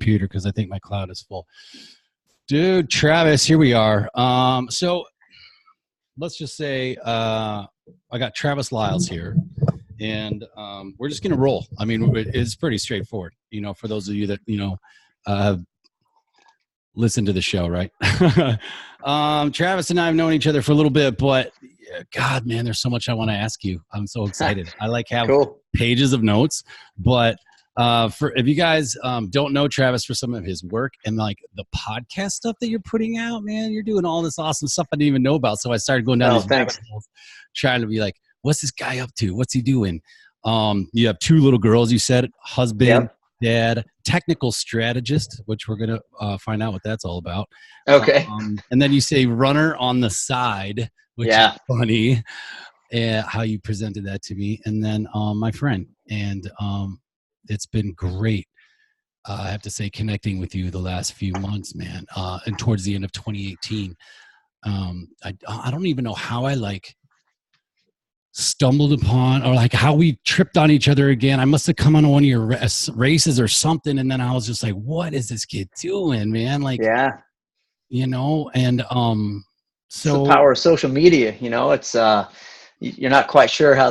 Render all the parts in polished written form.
computer because I think my cloud is full. Dude, Travis, here we are. So let's just say I got Travis Liles here, and we're just going to roll. I mean, it's pretty straightforward, for those of you that, have listened to the show, right? Travis and I have known each other for a little bit, but God, man, there's so much I want to ask you. I'm so excited. I have Cool. pages of notes, but if you guys don't know Travis for some of his work and like the podcast stuff that you're putting out, man, you're doing all this awesome stuff I didn't even know about. So I started going down these rabbit holes, trying to be like, what's this guy up to? What's he doing? You have 2 little girls, you said, husband, dad, technical strategist, which we're going to find out what that's all about. Okay. And then you say runner on the side, which is funny, how you presented that to me. And then my friend. And it's been great. I have to say, connecting with you the last few months, man, and towards the end of 2018. I don't even know how I stumbled upon or how we tripped on each other again. I must have come on one of your races or something. And then I was just like, what is this kid doing, man? And it's the power of social media. It's you're not quite sure how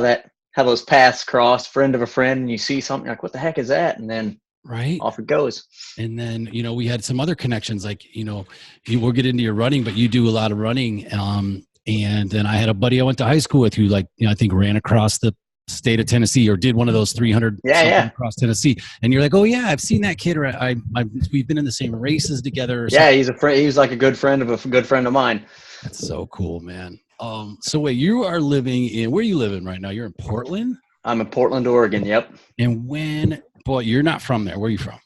those paths cross, friend of a friend, and you see something like, what the heck is that? And then off it goes. And then, we had some other connections, we'll get into your running, but you do a lot of running. And then I had a buddy I went to high school with who I think ran across the state of Tennessee or did one of those 300 across Tennessee. And you're like, oh yeah, I've seen that kid. Or we've been in the same races together. He's a friend. He's like a good friend of a good friend of mine. That's so cool, man. So wait, you are living where are you living right now? You're in Portland? I'm in Portland, Oregon. Yep. And you're not from there. Where are you from?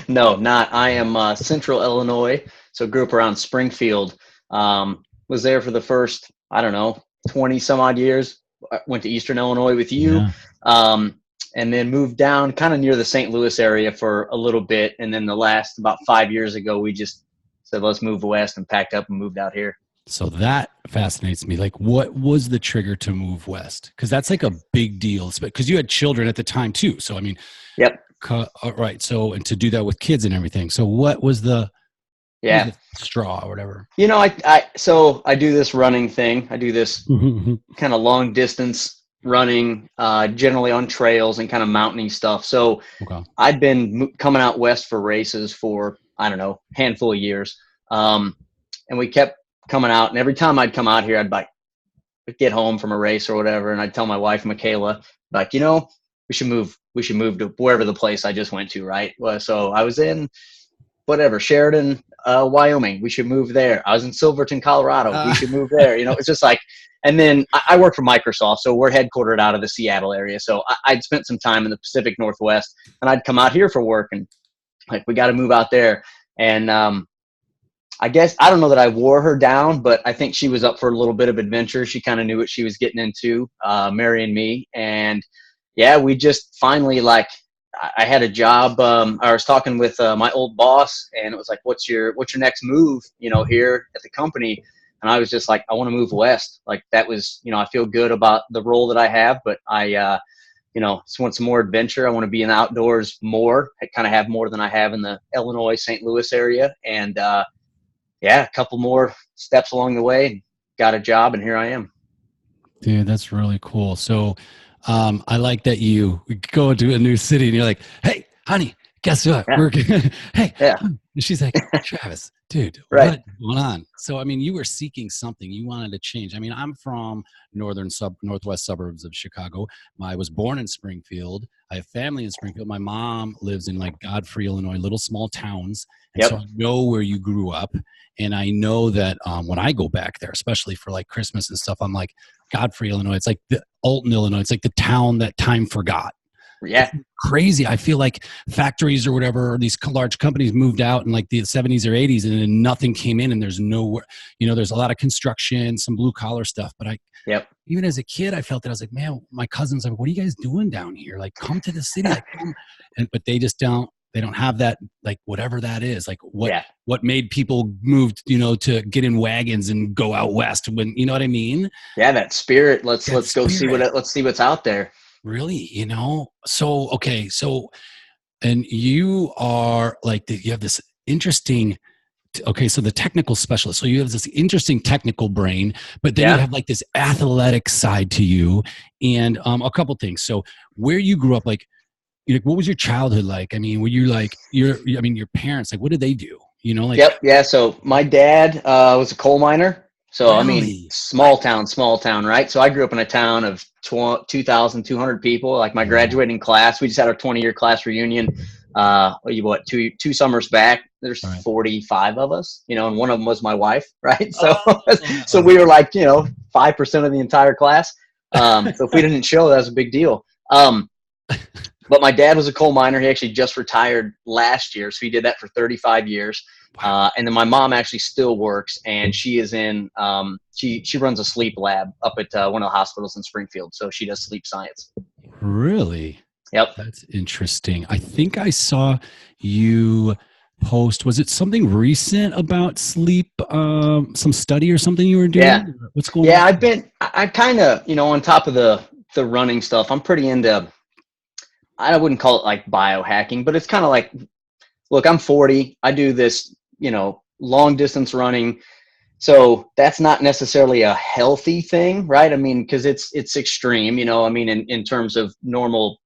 No, not. I am Central Illinois. So grew up around Springfield. Was there for the first, 20 some odd years. I went to Eastern Illinois with you. Yeah. And then moved down kind of near the St. Louis area for a little bit. And then the last about 5 years ago, we just said, let's move west and packed up and moved out here. So that fascinates me. What was the trigger to move west? Because that's a big deal. Because you had children at the time too. So I mean, yep. Right. So and to do that with kids and everything. So what was the straw or whatever? So I do this running thing. I do this kind of long distance running, generally on trails and kind of mountainy stuff. So I'd been coming out west for races for handful of years, and we kept coming out, and every time I'd come out here, I'd get home from a race or whatever, and I'd tell my wife Michaela, we should move to wherever the place I just went to, right? Well, so I was in Sheridan, Wyoming, we should move there. I was in Silverton, Colorado, we should move there. It's just and then I work for Microsoft, so we're headquartered out of the Seattle area. So I'd spent some time in the Pacific Northwest, and I'd come out here for work, and we got to move out there. And I guess, I don't know that I wore her down, but I think she was up for a little bit of adventure. She kind of knew what she was getting into, marrying me. And we just finally, I had a job. I was talking with my old boss, and it was like, what's your next move, here at the company? And I was just like, I want to move west. That was, I feel good about the role that I have, but I, just want some more adventure. I want to be in the outdoors more. I kind of have more than I have in the Illinois, St. Louis area. And, a couple more steps along the way, got a job, and here I am. Dude, that's really cool. So I like that you go into a new city and you're like, hey, honey, guess what? Yeah. Hey. Yeah. And she's like, Travis, dude, what's going on? So, I mean, you were seeking something. You wanted to change. I mean, I'm from northwest suburbs of Chicago. I was born in Springfield. I have family in Springfield. My mom lives in Godfrey, Illinois, little small towns. And so I know where you grew up. And I know that when I go back there, especially for Christmas and stuff, I'm like, Godfrey, Illinois. It's like the Alton, Illinois. It's like the town that time forgot. Yeah. It's crazy. I feel like factories or whatever, or these large companies moved out in the 70s or 80s, and then nothing came in, and there's nowhere, there's a lot of construction, some blue collar stuff. But even as a kid, I felt that I was like, man, my cousin's like, what are you guys doing down here? Come to the city. But they just don't. They don't have that, whatever that is, what made people move, to get in wagons and go out west when, you know what I mean? Yeah. That spirit. Let's go see let's see what's out there. Really? So, okay. So And you are like, you have this interesting, okay, so the technical specialist. So you have this interesting technical brain, but then you have like this athletic side to you, and a couple things. So where you grew up, like, what was your childhood like? I mean, were you like your parents, like, what did they do? You know, like. Yep. Yeah. So my dad was a coal miner. So, I mean, Really? small town, right? So I grew up in a town of 2,200 people. Like my Wow. graduating class, we just had our 20-year class reunion. Two summers back, there's All right. 45 of us, and one of them was my wife, right? So, Oh, so we were like, 5% of the entire class. So if we didn't show, that was a big deal. But my dad was a coal miner. He actually just retired last year. So he did that for 35 years. wow. And then my mom actually still works, and she is in, she runs a sleep lab up at one of the hospitals in Springfield. So she does sleep science. Really? Yep. That's interesting. I think I saw you post, was it something recent about sleep? Some study or something you were Yeah. doing? What's going Yeah. on? I kind of, on top of the running stuff, I'm pretty into, I wouldn't call it like biohacking, but it's kind of like, look, I'm 40. I do this, long distance running. So that's not necessarily a healthy thing, right? I mean, because it's extreme, I mean, in terms of normal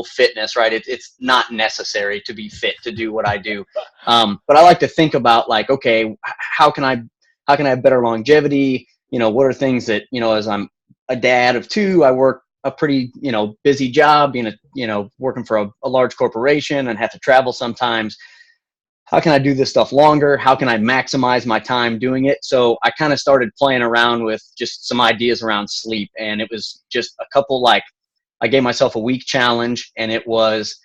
fitness, right? It's not necessary to be fit to do what I do. But I like to think about like, okay, how can I have better longevity? What are things that, as I'm a dad of two, I work a pretty, busy job, being working for a large corporation and have to travel sometimes. How can I do this stuff longer? How can I maximize my time doing it? So I kind of started playing around with just some ideas around sleep. And it was just a couple, like, I gave myself a week challenge, and it was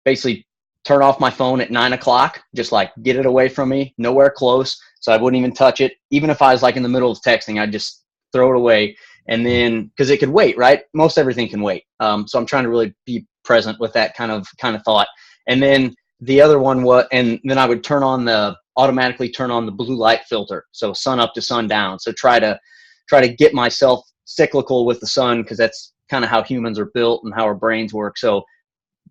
basically turn off my phone at 9 o'clock, just like get it away from me, nowhere close. So I wouldn't even touch it. Even if I was like in the middle of texting, I'd just throw it away. And then, because it could wait, right? Most everything can wait. So I'm trying to really be present with that kind of thought. And then the other one was, and then I would automatically turn on the blue light filter. So sun up to sun down. So try to get myself cyclical with the sun, because that's kind of how humans are built and how our brains work. So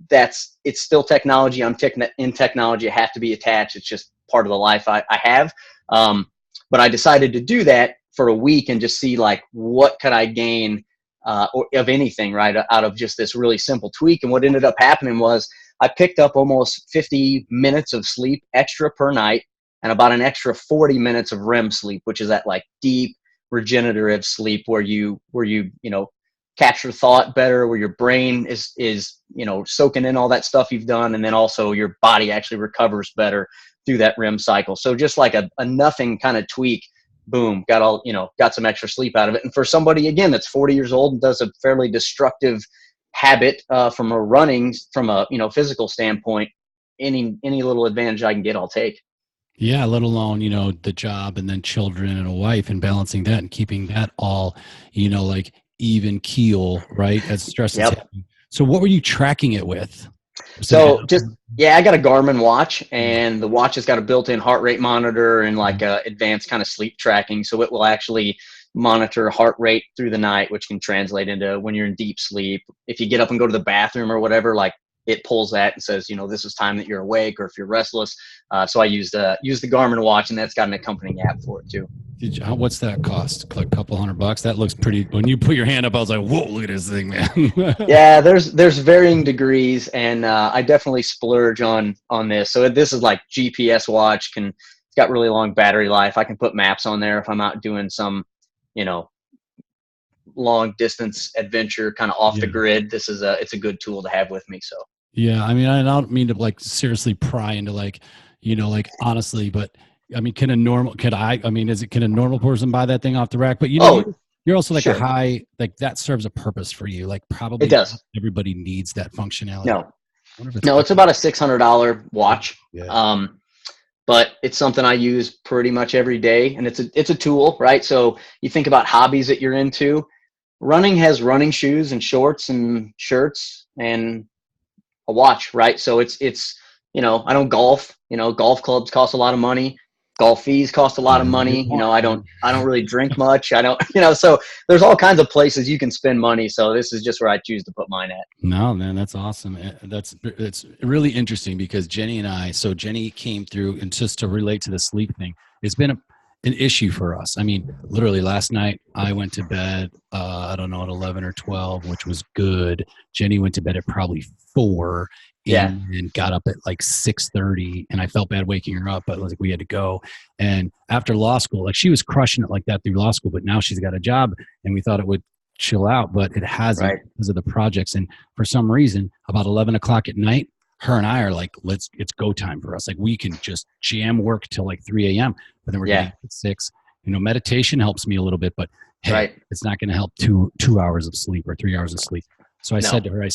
it's still technology. I'm in technology. I have to be attached. It's just part of the life I have. But I decided to do that for a week and just see like, what could I gain or of anything, right, out of just this really simple tweak. And what ended up happening was I picked up almost 50 minutes of sleep extra per night, and about an extra 40 minutes of REM sleep, which is that like deep regenerative sleep where you capture thought better, where your brain is soaking in all that stuff you've done, and then also your body actually recovers better through that REM cycle. So just like a nothing kind of tweak, boom, got some extra sleep out of it. And for somebody, again, that's 40 years old and does a fairly destructive habit from a physical standpoint, any little advantage I can get, I'll take. Yeah, let alone, the job and then children and a wife, and balancing that and keeping that all, like even keel, right? As stress is Yep. happening. So what were you tracking it with? So I got a Garmin watch, and the watch has got a built-in heart rate monitor and like a advanced kind of sleep tracking. So it will actually monitor heart rate through the night, which can translate into when you're in deep sleep. If you get up and go to the bathroom or whatever, like it pulls that and says, this is time that you're awake, or if you're restless. So I use the Garmin watch, and that's got an accompanying app for it too. What's that cost? Like a couple $100? That looks pretty. When you put your hand up, I was like, whoa, look at this thing, man. Yeah, there's varying degrees, and I definitely splurge on this. So this is like GPS watch, it's got really long battery life. I can put maps on there if I'm out doing some, long distance adventure kind of off the grid. It's a good tool to have with me. So yeah, I mean, I don't mean to like seriously pry into like, like honestly, but I mean, can a normal person buy that thing off the rack? But you're also like sure. a high, like that serves a purpose for you. Like probably it does. Everybody needs that functionality. No, it's about a $600 watch. Yeah. But it's something I use pretty much every day, and it's a tool, right? So you think about hobbies that you're into. Running has running shoes and shorts and shirts and a watch, right? So it's I don't golf. Golf clubs cost a lot of money. golf fees cost a lot of money. Good point, I man. don't really drink much. I don't, so there's all kinds of places you can spend money. So this is just where I choose to put mine at. No, man, that's awesome. That's really interesting because Jenny came through, and just to relate to the sleep thing, it's been an issue for us. I mean, literally last night I went to bed, I don't know, at 11 or 12, which was good. Jenny went to bed at probably 4 Yeah. and got up at like 6:30, and I felt bad waking her up, but like we had to go. And after law school, like she was crushing it like that through law school, but now she's got a job, and we thought it would chill out, but it hasn't Right. because of the projects. And for some reason, about 11 o'clock at night, her and I are like, it's go time for us. Like we can just jam work till like 3 a.m., but then we're getting at 6. Meditation helps me a little bit, but hey, Right. it's not going to help 2 hours of sleep or 3 hours of sleep. So I said to her,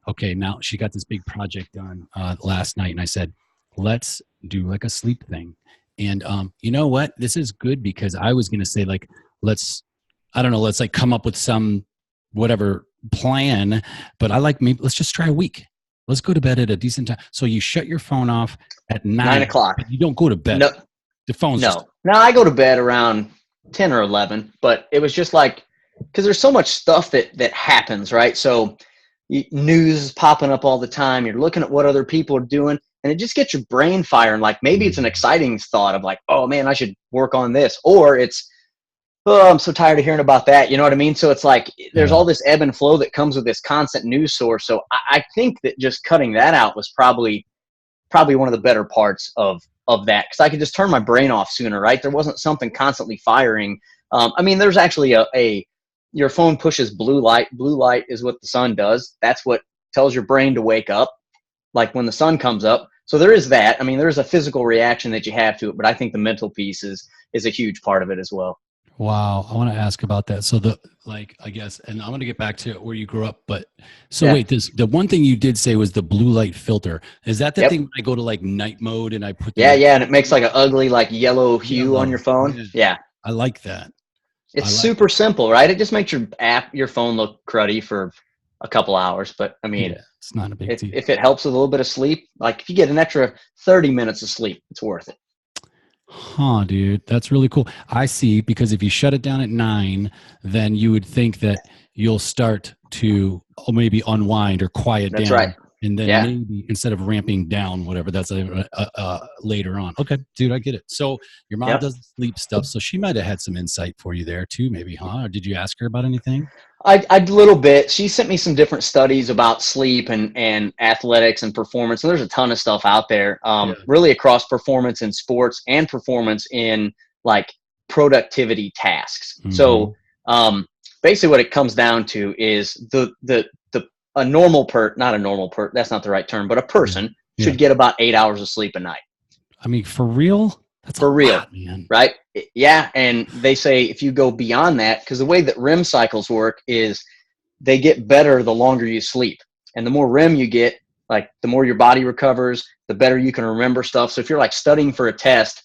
okay, now she got this big project done last night. And I said, let's do like a sleep thing. And you know what? This is good because I was going to say like, let's like come up with some whatever plan, but I like maybe let's just try a week. Let's go to bed at a decent time. So you shut your phone off at 9 o'clock. You don't go to bed. No, the phone's no. Now I go to bed around 10 or 11, but it was just like, because there's so much stuff that happens, right? So news is popping up all the time. You're looking at what other people are doing, and it just gets your brain firing. Like maybe it's an exciting thought of like, oh man, I should work on this. Or it's, oh, I'm so tired of hearing about that. You know what I mean? So it's like there's all this ebb and flow that comes with this constant news source. So I think that just cutting that out was probably one of the better parts of that, because I could just turn my brain off sooner, right? There wasn't something constantly firing. I mean, there's actually your phone pushes blue light. Blue light is what the sun does. That's what tells your brain to wake up, like when the sun comes up. So there is that. I mean, there's a physical reaction that you have to it, but I think the mental piece is a huge part of it as well. Wow. I want to ask about that. So I guess, and I want to get back to where you grew up, but wait, the one thing you did say was the blue light filter. Is that the thing when I go to like night mode and I put and it makes like an ugly, like yellow hue on your phone. Yeah. I like that. It's super simple, right? It just makes your phone look cruddy for a couple hours. But I mean, it's not a big deal. If it helps with a little bit of sleep, like if you get an extra 30 minutes of sleep, it's worth it. Huh, dude. That's really cool. I see, because if you shut it down at 9, then you would think that you'll start to maybe unwind or quiet down. That's right. And then maybe instead of ramping down, whatever, that's later on. Okay, dude, I get it. So your mom does sleep stuff. So she might have had some insight for you there too, maybe, huh? Or did you ask her about anything? I a little bit. She sent me some different studies about sleep and athletics and performance. And there's a ton of stuff out there, really across performance in sports and performance in like productivity tasks. Mm-hmm. So basically what it comes down to is a normal that's not the right term, but a person should get about 8 hours of sleep a night. I mean, for real? That's for real, lot, man. Right? Yeah. And they say if you go beyond that, because the way that REM cycles work is they get better the longer you sleep. And the more REM you get, like the more your body recovers, the better you can remember stuff. So if you're like studying for a test,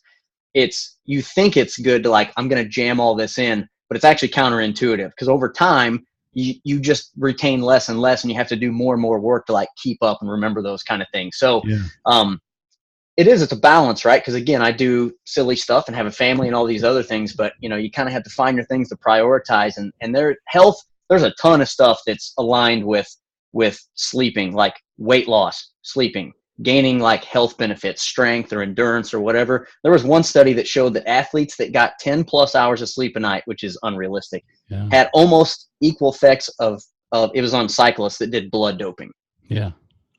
you think it's good to like, I'm going to jam all this in, but it's actually counterintuitive, because over time you just retain less and less, and you have to do more and more work to like keep up and remember those kind of things. So, it's a balance, right? Because again, I do silly stuff and have a family and all these other things, but you kind of have to find your things to prioritize, and their health. There's a ton of stuff that's aligned with sleeping, like weight loss, sleeping, gaining like health benefits, strength or endurance or whatever. There was one study that showed that athletes that got 10 plus hours of sleep a night, which is unrealistic, had almost equal effects of it was on cyclists that did blood doping. Yeah.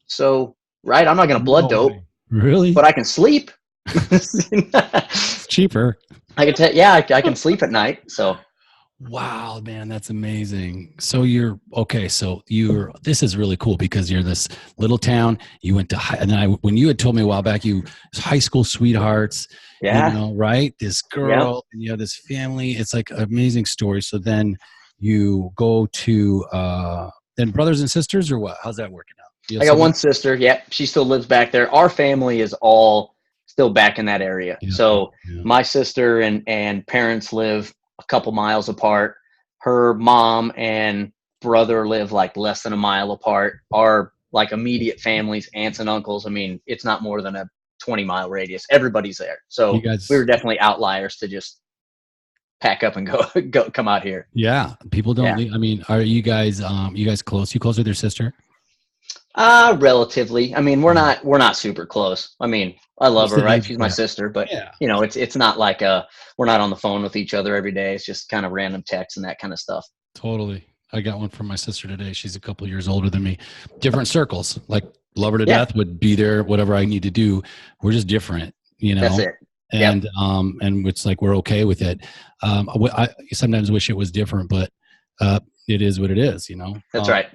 So, right, I'm not going to blood dope. Really? But I can sleep. It's cheaper. I can sleep at night. So. Wow, man, that's amazing. So this is really cool, because you're this little town. You went to when you had told me a while back, you high school sweethearts, right? This girl, and you have this family. It's like an amazing story. So then you go to then brothers and sisters, or what? How's that working out? I got one sister. Yep. She still lives back there. Our family is all still back in that area. Yeah, so my sister and parents live a couple miles apart. Her mom and brother live like less than a mile apart. Our like immediate families, aunts and uncles, I mean, it's not more than a 20-mile radius. Everybody's there. So we were definitely outliers to just pack up and go come out here. Yeah. People don't leave. I mean, are you guys close? You close with your sister? Relatively. I mean, we're not super close. I mean, I love her, right? She's my sister, but you know, it's not like we're not on the phone with each other every day. It's just kind of random texts and that kind of stuff. Totally. I got one from my sister today. She's a couple years older than me. Different circles. Like, love her to death, would be there, whatever I need to do. We're just different, you know? That's it. And, and it's like, we're okay with it. I sometimes wish it was different, but, it is what it is, you know? That's right.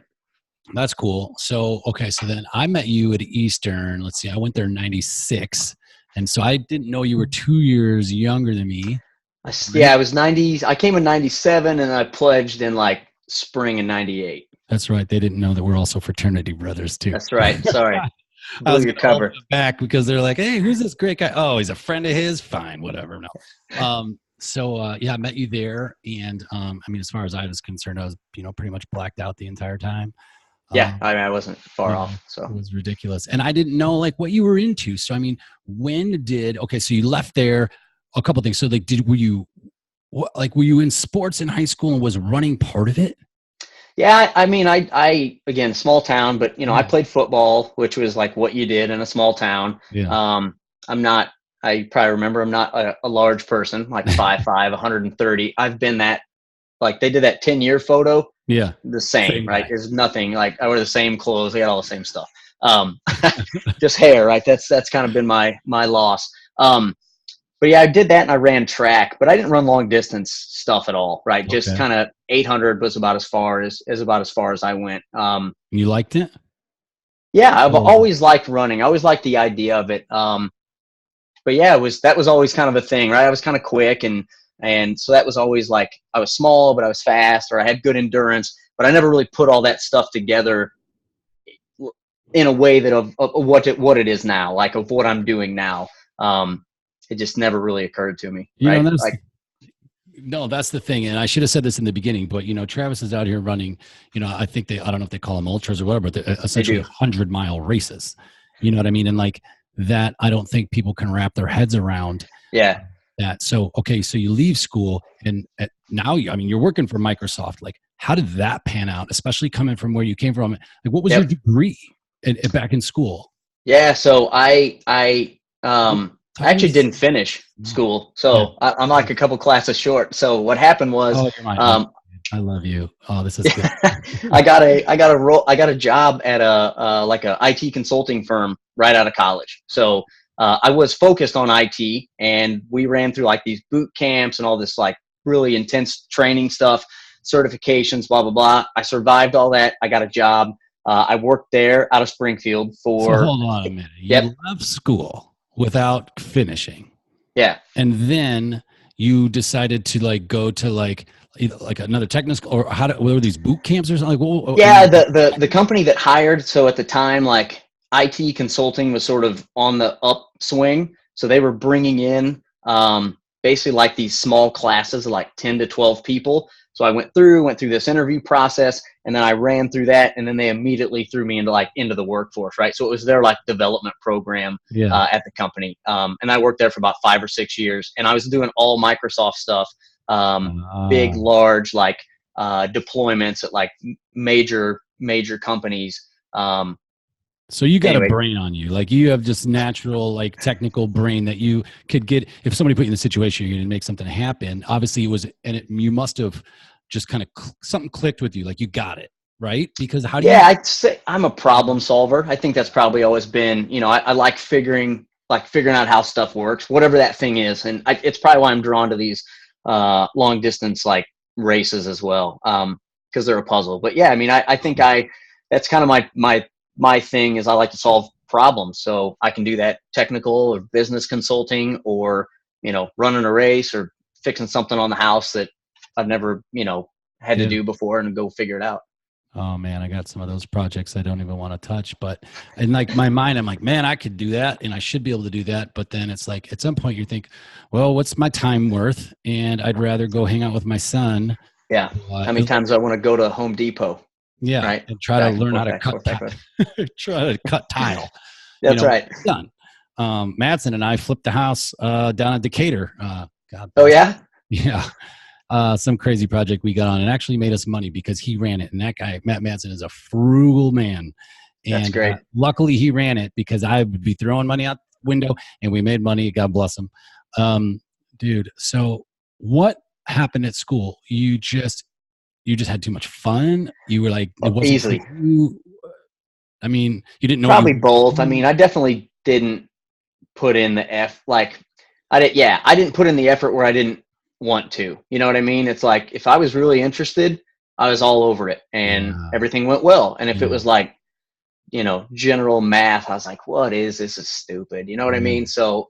That's cool. So, okay. So then I met you at Eastern. Let's see. I went there in 96. And so I didn't know you were 2 years younger than me. Yeah, I was 90. I came in 97 and I pledged in like spring in 98. That's right. They didn't know that we're also fraternity brothers too. That's right. Sorry. I was cover back because they're like, hey, who's this great guy? Oh, he's a friend of his. Fine, whatever. No. So yeah, I met you there. And I mean, as far as I was concerned, I was, pretty much blacked out the entire time. Yeah, I mean, I wasn't far off. So it was ridiculous. And I didn't know like what you were into. So, I mean, so you left there, a couple of things. So like, were you in sports in high school and was running part of it? Yeah. I mean, I again, small town, but I played football, which was like what you did in a small town. Yeah. I probably remember I'm not a large person, like 5'5", 130. I've been that, like they did that 10-year photo. Yeah. The same, right? Guy. There's nothing like I wear the same clothes. I got all the same stuff. Just hair, right? That's kind of been my loss. But yeah, I did that and I ran track, but I didn't run long distance stuff at all, right? Okay. Just kind of 800 was about as far as I went. You liked it? Yeah, I've always liked running. I always liked the idea of it. But yeah, that was always kind of a thing, right? I was kind of quick and so that was always like I was small, but I was fast, or I had good endurance, but I never really put all that stuff together in a way that of what it is now, like of what I'm doing now. It just never really occurred to me. Right? No, that's the thing. And I should have said this in the beginning, but Travis is out here running, I think I don't know if they call them ultras or whatever, but they're essentially 100-mile races. You know what I mean? And like that, I don't think people can wrap their heads around. Yeah. That. So, okay. So you leave school and now you're working for Microsoft. Like, how did that pan out? Especially coming from where you came from. Like, what was your degree back in school? Yeah. So I actually didn't finish school. So I'm like a couple classes short. So what happened was, I love you. Oh, this is good. I got a job at a IT consulting firm right out of college. So I was focused on IT, and we ran through like these boot camps and all this like really intense training stuff, certifications, blah, blah, blah. I survived all that. I got a job. I worked there out of Springfield for. So hold on a minute. You left school without finishing. Yeah. And then you decided to like go to like another technical, or what were these boot camps or something? Like, yeah. The company that hired. So at the time, like, IT consulting was sort of on the upswing. So they were bringing in basically like these small classes of like 10 to 12 people. So I went through this interview process, and then I ran through that, and then they immediately threw me into the workforce, right? So it was their like development program at the company. And I worked there for about 5 or 6 years, and I was doing all Microsoft stuff, big, large like deployments at like major companies. So you got a brain on you. Like, you have just natural, like, technical brain that you could get. If somebody put you in the situation, you're going to make something happen. Obviously you must have just kind of something clicked with you. Like, you got it, right? Because I'd say I'm a problem solver. I think that's probably always been, I like figuring out how stuff works, whatever that thing is. And it's probably why I'm drawn to these long distance, like, races as well. Because they're a puzzle. But yeah, I mean, I think that's kind of my thing is I like to solve problems. So I can do that technical or business consulting, or, running a race or fixing something on the house that I've never, had to do before, and go figure it out. Oh man, I got some of those projects I don't even want to touch, but in like my mind, I'm like, man, I could do that and I should be able to do that. But then it's like, at some point you think, well, what's my time worth? And I'd rather go hang out with my son. Yeah. How many times I want to go to Home Depot? Yeah, right. And try to learn how to cut tile. That's right. Done. Madsen and I flipped the house down in Decatur. God Oh bless. yeah. Yeah. Some crazy project we got on and actually made us money because he ran it. And that guy, Matt Madsen, is a frugal man. That's And great. luckily he ran it because I would be throwing money out the window and we made money. God bless him. Dude, so what happened at school? You just had too much fun? You were like, it wasn't for Easily. you? I mean, you didn't know Probably you both. I mean, I definitely didn't put in the I didn't put in the effort where I didn't want to. You know what I mean? It's like if I was really interested, I was all over it and Yeah. everything went well. And if it Yeah. was like, general math, I was like, what is this? Is stupid. You know what I mean? So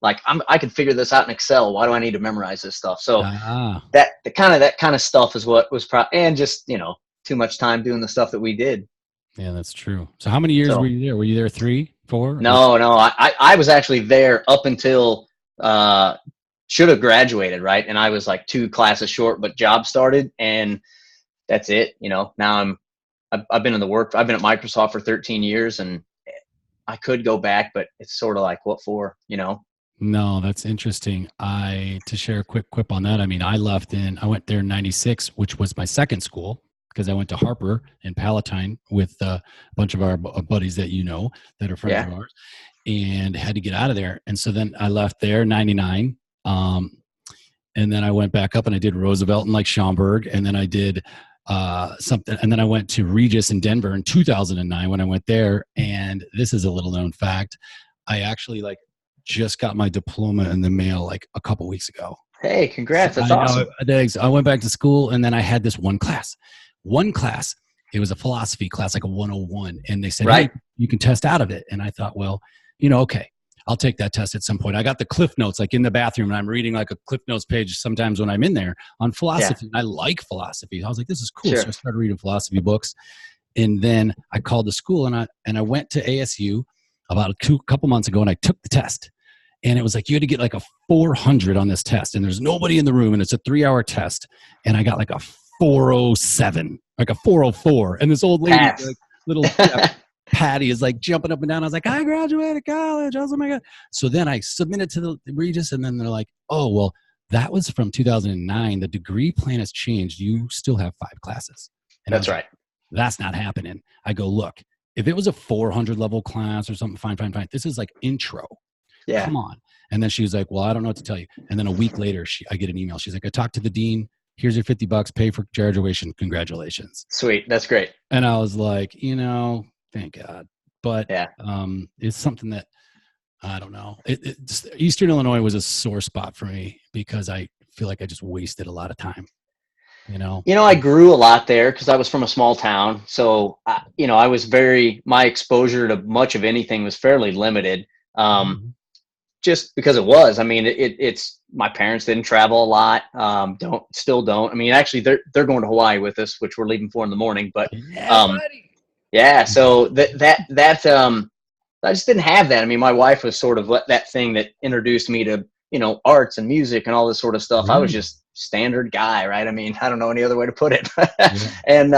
like I could figure this out in Excel. Why do I need to memorize this stuff? So that kind of stuff is what was and just, too much time doing the stuff that we did. Yeah, that's true. So how many years were So you there? Were you there 3, 4? no, I was actually there up until should have graduated, right? And I was like 2 classes short, but job started and that's it. Now I've been I've been at Microsoft for 13 years and I could go back, but it's sort of like what for, No, that's interesting. To share a quick quip on that. I mean, I went there in 96, which was my second school because I went to Harper in Palatine with a bunch of our buddies that that are friends of ours and had to get out of there. And so then I left there 99. And then I went back up and I did Roosevelt and like Schaumburg. And then I did something. And then I went to Regis in Denver in 2009 when I went there. And this is a little known fact. I actually just got my diploma in the mail like a couple weeks ago. Hey, congrats. That's awesome. I went back to school and then I had this one class. It was a philosophy class, like a 101. And they said, right. Hey, you can test out of it. And I thought, well, okay, I'll take that test at some point. I got the Cliff Notes like in the bathroom and I'm reading like a Cliff Notes page sometimes when I'm in there on philosophy. Yeah. I like philosophy. I was like, this is cool. Sure. So I started reading philosophy books. And then I called the school and I went to ASU about a couple months ago and I took the test. And it was like, you had to get like a 400 on this test. And there's nobody in the room and it's a 3-hour test. And I got like a 407, like a 404. And this old lady, like, little Patty is like jumping up and down. I was like, I graduated college. I was, oh my God. So then I submitted to the Regis and then they're like, oh, well, that was from 2009. The degree plan has changed. You still have 5 classes. And that's right. That's not happening. I go, look, if it was a 400 level class or something, fine. This is like intro. Yeah. Come on. And then she was like, well, I don't know what to tell you. And then a week later, I get an email. She's like, I talked to the dean. Here's your $50. Pay for graduation. Congratulations. Sweet. That's great. And I was like, thank God. But it's something that I don't know. Eastern Illinois was a sore spot for me because I feel like I just wasted a lot of time. I grew a lot there because I was from a small town. So, I was my exposure to much of anything was fairly limited. Just because it was, I mean, it's my parents didn't travel a lot. Still don't. I mean, actually they're going to Hawaii with us, which we're leaving for in the morning, but, yeah. So I just didn't have that. I mean, my wife was sort of that thing that introduced me to, arts and music and all this sort of stuff. I was just standard guy, right? I mean, I don't know any other way to put it. And,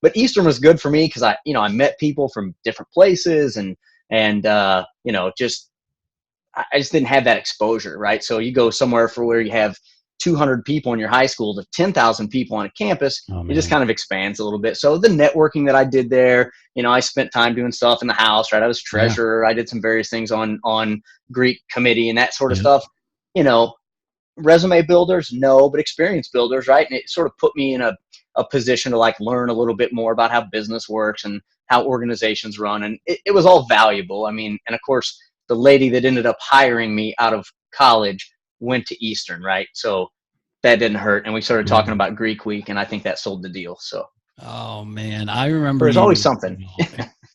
but Eastern was good for me because I met people from different places and I just didn't have that exposure, right? So you go somewhere for where you have 200 people in your high school to 10,000 people on a campus, it just kind of expands a little bit. So the networking that I did there, I spent time doing stuff in the house, right? I was treasurer. I did some various things on Greek committee and that sort of stuff. Resume builders, no, but experience builders, right? And it sort of put me in a position to learn a little bit more about how business works and how organizations run. And it was all valuable. I mean, and of course, the lady that ended up hiring me out of college went to Eastern, right? So that didn't hurt. And we started talking about Greek week, and I think that sold the deal. So, oh man, I remember there's always something.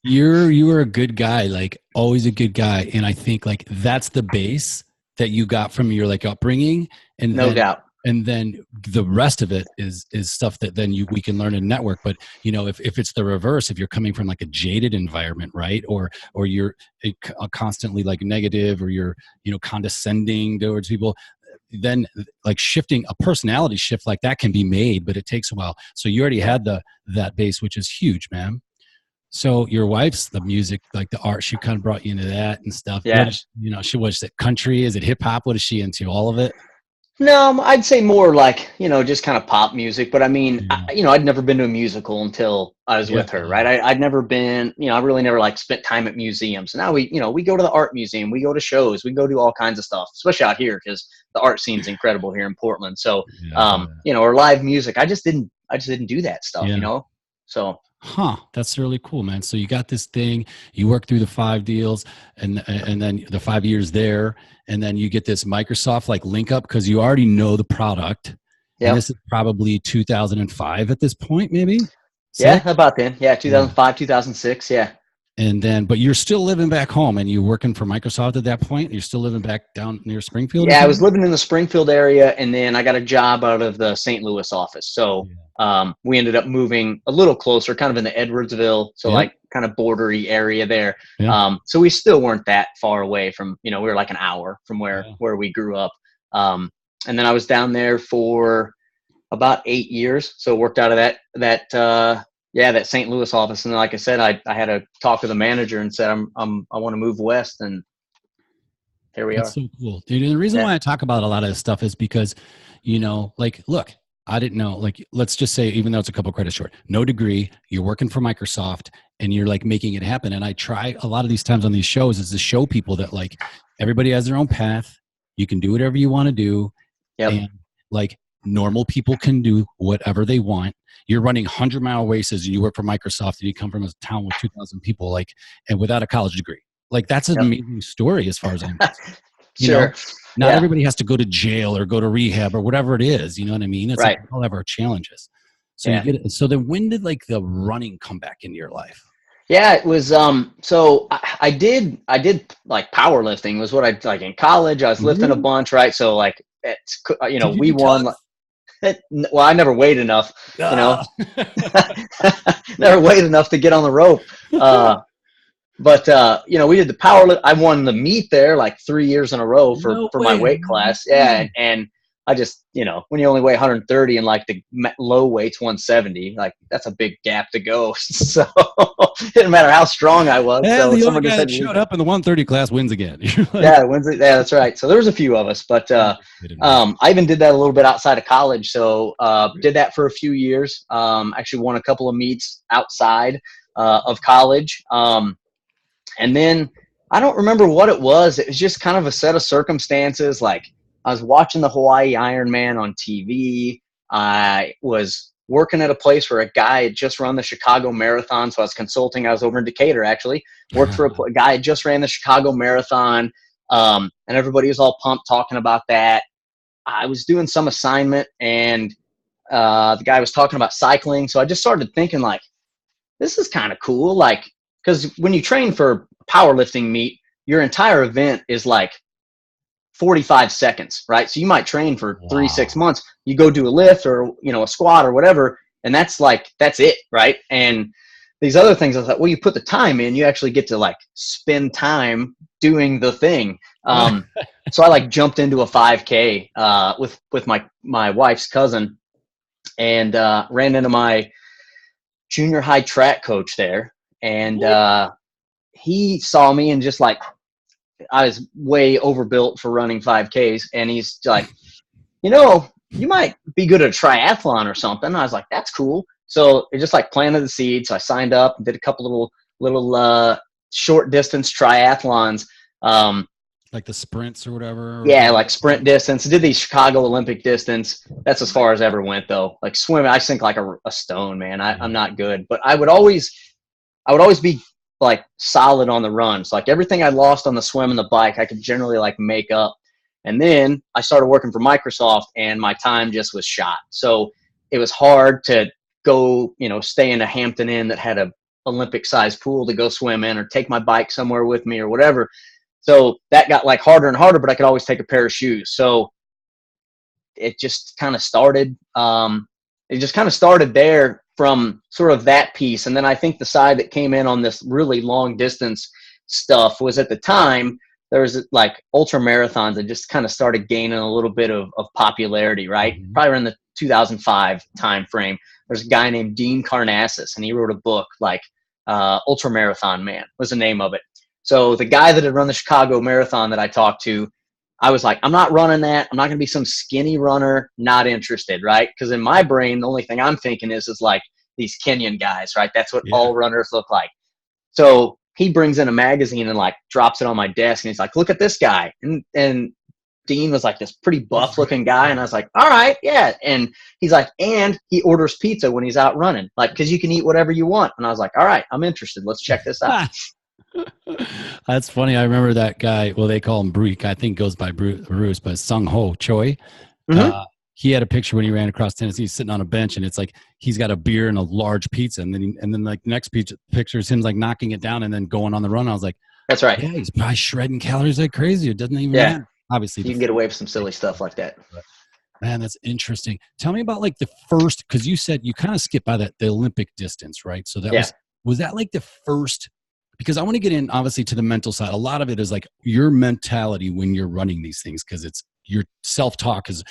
You were a good guy, always a good guy, and I think that's the base that you got from your upbringing, and no doubt. And then the rest of it is stuff that then we can learn and network. But if it's the reverse, if you're coming from a jaded environment, right, or you're constantly negative, or you're condescending towards people, then shifting a personality shift like that can be made, but it takes a while. So you already had that base, which is huge, man. So your wife's the music, like the art, she kind of brought you into that and stuff. Yeah. What is, she was it country? Is it hip hop? What is she into? All of it? No, I'd say more like, just kind of pop music. But I mean, Yeah. I'd never been to a musical until I was Yeah. with her, right? I'd never been, I really never like spent time at museums. Now we go to the art museum, we go to shows, we go do all kinds of stuff, especially out here because the art scene's incredible here in Portland. So, or live music. I just didn't do that stuff, Yeah. So. Huh. That's really cool, man. So you got this thing, you work through the 5 deals and then the 5 years there, and then you get this Microsoft like link up because you already know the product. Yeah. And this is probably 2005 at this point, maybe? Yeah, about then. Yeah, 2005, 2006. Yeah. And then, but you're still living back home and you're working for Microsoft at that point? You're still living back down near Springfield? Yeah, I was living in the Springfield area, and then I got a job out of the St. Louis office. So we ended up moving a little closer, kind of in the Edwardsville, so like kind of bordery area there. So we still weren't that far away from, we were like an hour from where we grew up. And then I was down there for about 8 years. So worked out of that St. Louis office. And like I said, I had a talk with the manager and said, I want to move west, and here we are. That's so cool, dude. And the reason why I talk about a lot of this stuff is because, like, look, I didn't know, like, let's just say, even though it's a couple credits short, no degree, you're working for Microsoft and you're like making it happen. And I try a lot of these times on these shows is to show people that like everybody has their own path. You can do whatever you want to do. And like normal people can do whatever they want. You're running 100-mile races and you work for Microsoft and you come from a town with 2,000 people, like, and without a college degree. Like that's an amazing story as far as I'm concerned. Not everybody has to go to jail or go to rehab or whatever it is. You know what I mean? It's like we all have our challenges. So you get it. So then when did like the running come back into your life? Yeah, it was so I did like powerlifting was what I like in college. I was lifting a bunch, right? So like it's we won well, I never weighed enough, never weighed enough to get on the rope. But we did the power. I won the meet there like 3 years in a row for my weight class. Yeah, and I just when you only weigh 130 and like the low weight's 170, like that's a big gap to go. So it didn't matter how strong I was. And so the other guy that showed up in the 130 class wins again. Wins. Yeah, that's right. So there was a few of us, but I even did that a little bit outside of college. So did that for a few years. Actually won a couple of meets outside of college. And then I don't remember what it was. It was just kind of a set of circumstances. Like I was watching the Hawaii Ironman on TV. I was working at a place where a guy had just run the Chicago Marathon. So I was consulting. I was over in Decatur, actually. Worked for a guy who just ran the Chicago Marathon. And everybody was all pumped talking about that. I was doing some assignment, and the guy was talking about cycling. So I just started thinking, like, this is kind of cool. Like, because when you train for powerlifting meet, your entire event is like 45 seconds, right? So you might train for 3-6 months. You go do a lift or, a squat or whatever, and that's it, right? And these other things, I thought, well, you put the time in, you actually get to like spend time doing the thing. So I like jumped into a 5K with my wife's cousin, and ran into my junior high track coach there. And he saw me, and just like I was way overbuilt for running 5Ks, and he's like, you might be good at a triathlon or something. I was like, that's cool. So it just like planted the seed. So I signed up and did a couple little short distance triathlons. Like the sprints or whatever? Yeah, like sprint distance. I did the Chicago Olympic distance. That's as far as I ever went, though. Like swimming, I sink like a stone, man. I'm not good. But I would always be like solid on the run. So like everything I lost on the swim and the bike, I could generally like make up. And then I started working for Microsoft, and my time just was shot. So it was hard to go, stay in a Hampton Inn that had a Olympic sized pool to go swim in, or take my bike somewhere with me or whatever. So that got like harder and harder, but I could always take a pair of shoes. So it just kind of started. There from sort of that piece. And then I think the side that came in on this really long distance stuff was, at the time, there was like ultra marathons that just kind of started gaining a little bit of popularity, right? Mm-hmm. Probably around the 2005 time frame. There's a guy named Dean Karnassus, and he wrote a book like Ultra Marathon Man was the name of it. So the guy that had run the Chicago Marathon that I talked to, I was like, I'm not running that. I'm not going to be some skinny runner, not interested, right? Because in my brain, the only thing I'm thinking is like these Kenyan guys, right? That's what all runners look like. So he brings in a magazine and like drops it on my desk, and he's like, look at this guy. And Dean was like this pretty buff looking guy. And I was like, all right, yeah. And he's like, and he orders pizza when he's out running, like, because you can eat whatever you want. And I was like, all right, I'm interested. Let's check this out. That's funny. I remember that guy. Well, they call him Breek. I think goes by Bruce, but Sung Ho Choi. Mm-hmm. He had a picture when he ran across Tennessee, sitting on a bench, and it's like he's got a beer and a large pizza, and then like next picture is him like knocking it down and then going on the run. I was like, that's right. Yeah, he's probably shredding calories like crazy. It doesn't even matter. Obviously, you can get away with some silly stuff like that. Man, that's interesting. Tell me about like the first, because you said you kind of skipped by the Olympic distance, right? So that was that like the first? Because I want to get in, obviously, to the mental side. A lot of it is like your mentality when you're running these things, because it's your self-talk is,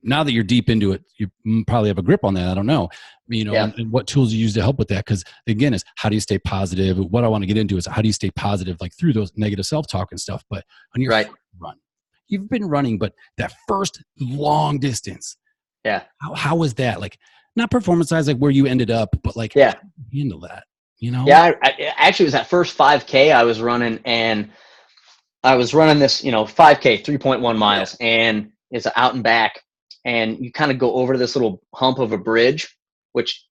now that you're deep into it, you probably have a grip on that. I don't know, and what tools you use to help with that. Because again, is how do you stay positive? What I want to get into is how do you stay positive, like through those negative self-talk and stuff. But on your run, you've been running, but that first long distance, how was that? Like, not performance size, like where you ended up, but like, how did you handle that? I actually, it was that first 5K I was running, and I was running this, 5K, 3.1 miles, and it's out and back, and you kind of go over this little hump of a bridge, which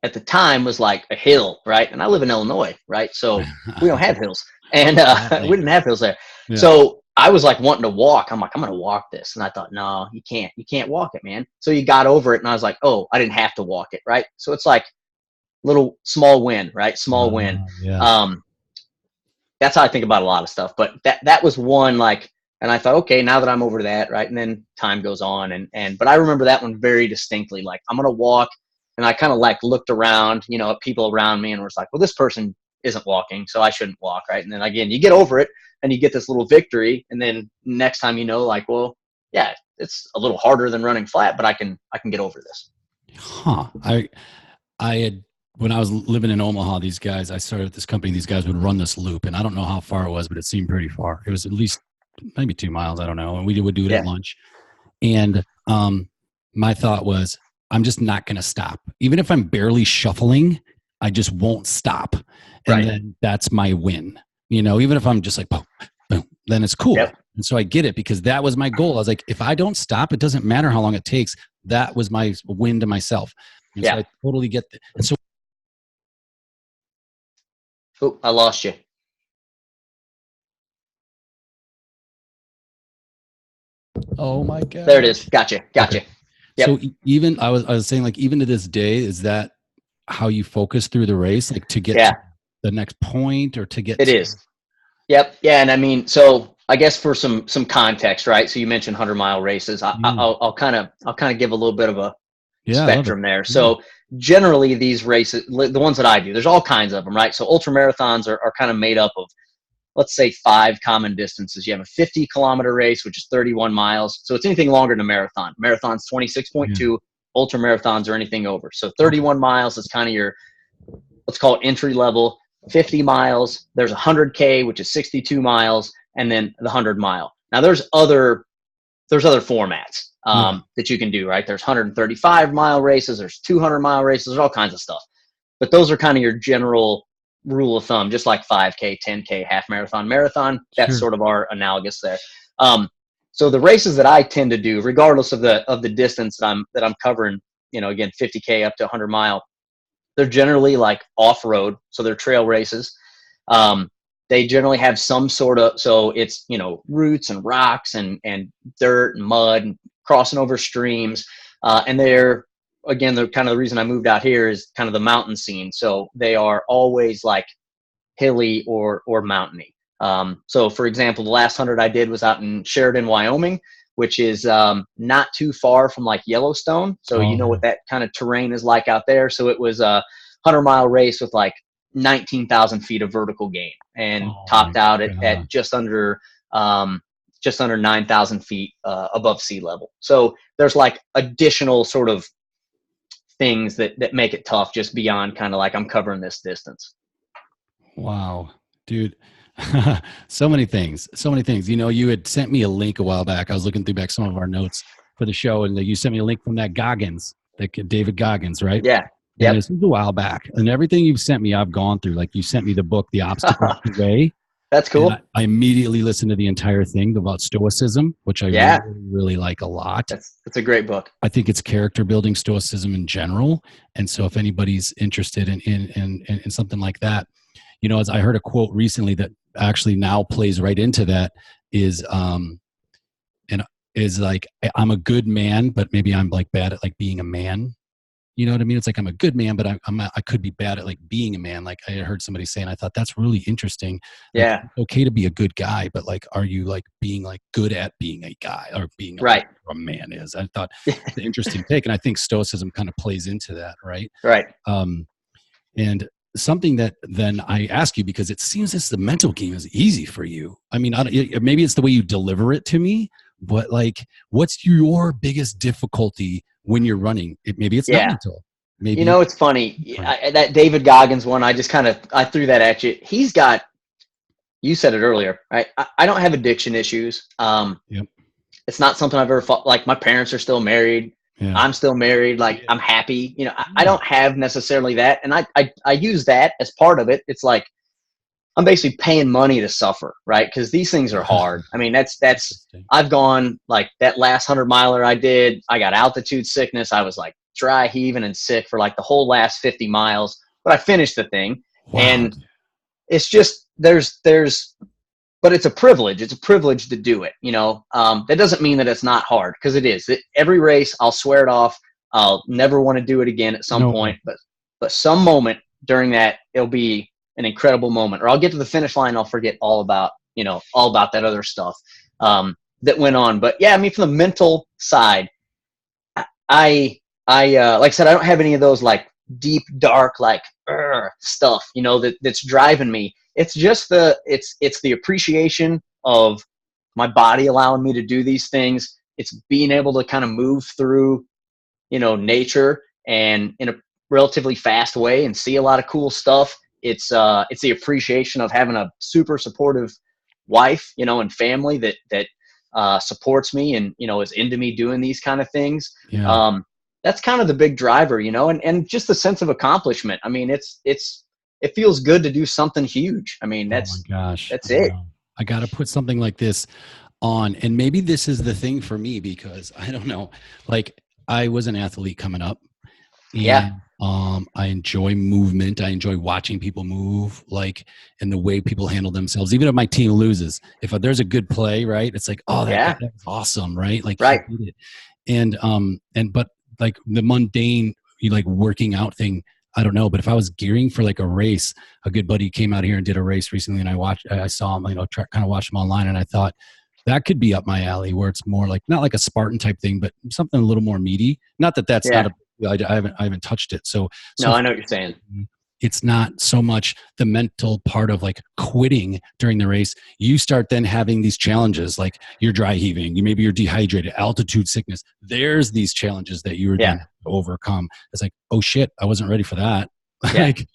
at the time was like a hill, right? And I live in Illinois, right? So we don't have hills, and we didn't have hills there. Yeah. So I was like wanting to walk. I'm like, I'm going to walk this. And I thought, no, you can't walk it, man. So you got over it, and I was like, oh, I didn't have to walk it, right? So it's like little small win, right? Small win. That's how I think about a lot of stuff. But that was one, like, and I thought, okay, now that I'm over that, right? And then time goes on, but I remember that one very distinctly. Like, I'm gonna walk, and I kind of like looked around, at people around me, and was like, well, this person isn't walking, so I shouldn't walk, right? And then again, you get over it, and you get this little victory, and then next time, like, well, yeah, it's a little harder than running flat, but I can get over this. I had, when I was living in Omaha, these guys, I started this company, these guys would run this loop, and I don't know how far it was, but it seemed pretty far. It was at least maybe 2 miles. I don't know. And we would do it at lunch. And my thought was, I'm just not going to stop. Even if I'm barely shuffling, I just won't stop. And then that's my win. Even if I'm just like, boom, boom, then it's cool. Yep. And so I get it, because that was my goal. I was like, if I don't stop, it doesn't matter how long it takes. That was my win to myself. And so I totally get that. And so, oh, I lost you. Oh my God. There it is. Gotcha. Okay. Yep. So even I was saying, like, even to this day, is that how you focus through the race, like to get to the next point, or to get? It is. Yep. Yeah. And I mean, so I guess for some context, right? So you mentioned 100-mile races. I'll kind of give a little bit of a spectrum there. So generally these races, the ones that I do, there's all kinds of them, right? So ultra marathons are kind of made up of, let's say, 5 common distances. You have a 50-kilometer race, which is 31 miles. So it's anything longer than a marathon. Marathon's 26.2. Ultra marathons are anything over. So 31 miles is kind of your, let's call it entry level. 50 miles. There's 100K, which is 62 miles, and then the 100-mile. Now there's other formats that you can do, right? There's 135-mile races, there's 200-mile races, there's all kinds of stuff. But those are kind of your general rule of thumb, just like 5K, 10K, half marathon, marathon. That's sort of our analogous there. So the races that I tend to do, regardless of the distance that I'm covering, again, 50K up to 100-mile, they're generally like off-road, so they're trail races. They generally have some sort of, so it's, roots and rocks and dirt and mud and crossing over streams. And they're kind of the reason I moved out here is kind of the mountain scene. So they are always like hilly or mountainy. So for example, the last 100 I did was out in Sheridan, Wyoming, which is not too far from like Yellowstone. So you know what that kind of terrain is like out there. So it was a 100-mile race with like 19,000 feet of vertical gain, and topped out at just under 9,000 feet above sea level. So there's like additional sort of things that make it tough, just beyond kind of like I'm covering this distance. Wow, dude. So many things. So many things. You know, you had sent me a link a while back. I was looking through back some of our notes for the show, and you sent me a link from that Goggins, that David Goggins, right? Yeah. And Yep. this was a while back. And everything you've sent me, I've gone through. Like you sent me the book, The Obstacles to Way. That's And cool. I immediately listened to the entire thing about Stoicism, which I really, Yeah. really like a lot. That's a great book. I think it's character building Stoicism in general. And so if anybody's interested in something like that, you know, as I heard a quote recently that actually now plays right into that is and is like I'm a good man, but maybe I'm like bad at like being a man. You know what I mean? It's like I'm a good man, but I could be bad at like being a man. Like I heard somebody say, and I thought that's really interesting. Like Yeah. it's okay to be a good guy, but like, are you like being like good at being a guy or being like Right. a man is? I thought the interesting take, and I think Stoicism kind of plays into that, right? Right. And something that then I ask you because it seems as the mental game is easy for you. I mean, maybe it's the way you deliver it to me, but like, what's your biggest difficulty when you're running? Maybe it's not Yeah. mental. Maybe You know, it's funny. That David Goggins one, I threw that at you. He's got, you said it earlier, right? I don't have addiction issues. Yep. It's not something I've ever fought. Like my parents are still married. Yeah. I'm still married. Like I'm happy. You know, I don't have necessarily that. And I use that as part of it. It's like, I'm basically paying money to suffer, right? Because these things are hard. I mean, I've gone like that last 100-miler I did. I got altitude sickness. I was like dry heaving and sick for like the whole last 50 miles, but I finished the thing. Wow. And it's just, but it's a privilege. It's a privilege to do it. You know, that doesn't mean that it's not hard because it is. Every race, I'll swear it off. I'll never want to do it again at some point, but some moment during that, it'll be an incredible moment, or I'll get to the finish line. And I'll forget all about that other stuff that went on. But yeah, I mean, from the mental side, I like I said, I don't have any of those like deep, dark, like stuff, you know, that's driving me. It's just it's the appreciation of my body allowing me to do these things. It's being able to kind of move through, you know, nature and in a relatively fast way and see a lot of cool stuff. It's the appreciation of having a super supportive wife, you know, and family that supports me and, you know, is into me doing these kind of things. Yeah. That's kind of the big driver, you know, and just the sense of accomplishment. I mean, it feels good to do something huge. I mean, Oh my gosh. that's it. I got to put something like this on, and maybe this is the thing for me because I don't know, like I was an athlete coming up. And, yeah. I enjoy movement. I enjoy watching people move, like, and the way people handle themselves. Even if my team loses, if there's a good play, right? It's like, oh, that was awesome, right? Like, right. he did it. But like the mundane, like working out thing, I don't know. But if I was gearing for like a race, a good buddy came out here and did a race recently, and I saw him, you know, kind of watched him online, and I thought that could be up my alley, where it's more like not like a Spartan type thing, but something a little more meaty. Not that that's not a I haven't touched it. So no, I know what you're saying. It's not so much the mental part of like quitting during the race. You start then having these challenges, like you're dry heaving, maybe you're dehydrated, altitude sickness. There's these challenges that you were going to overcome. It's like, oh shit, I wasn't ready for that. Like,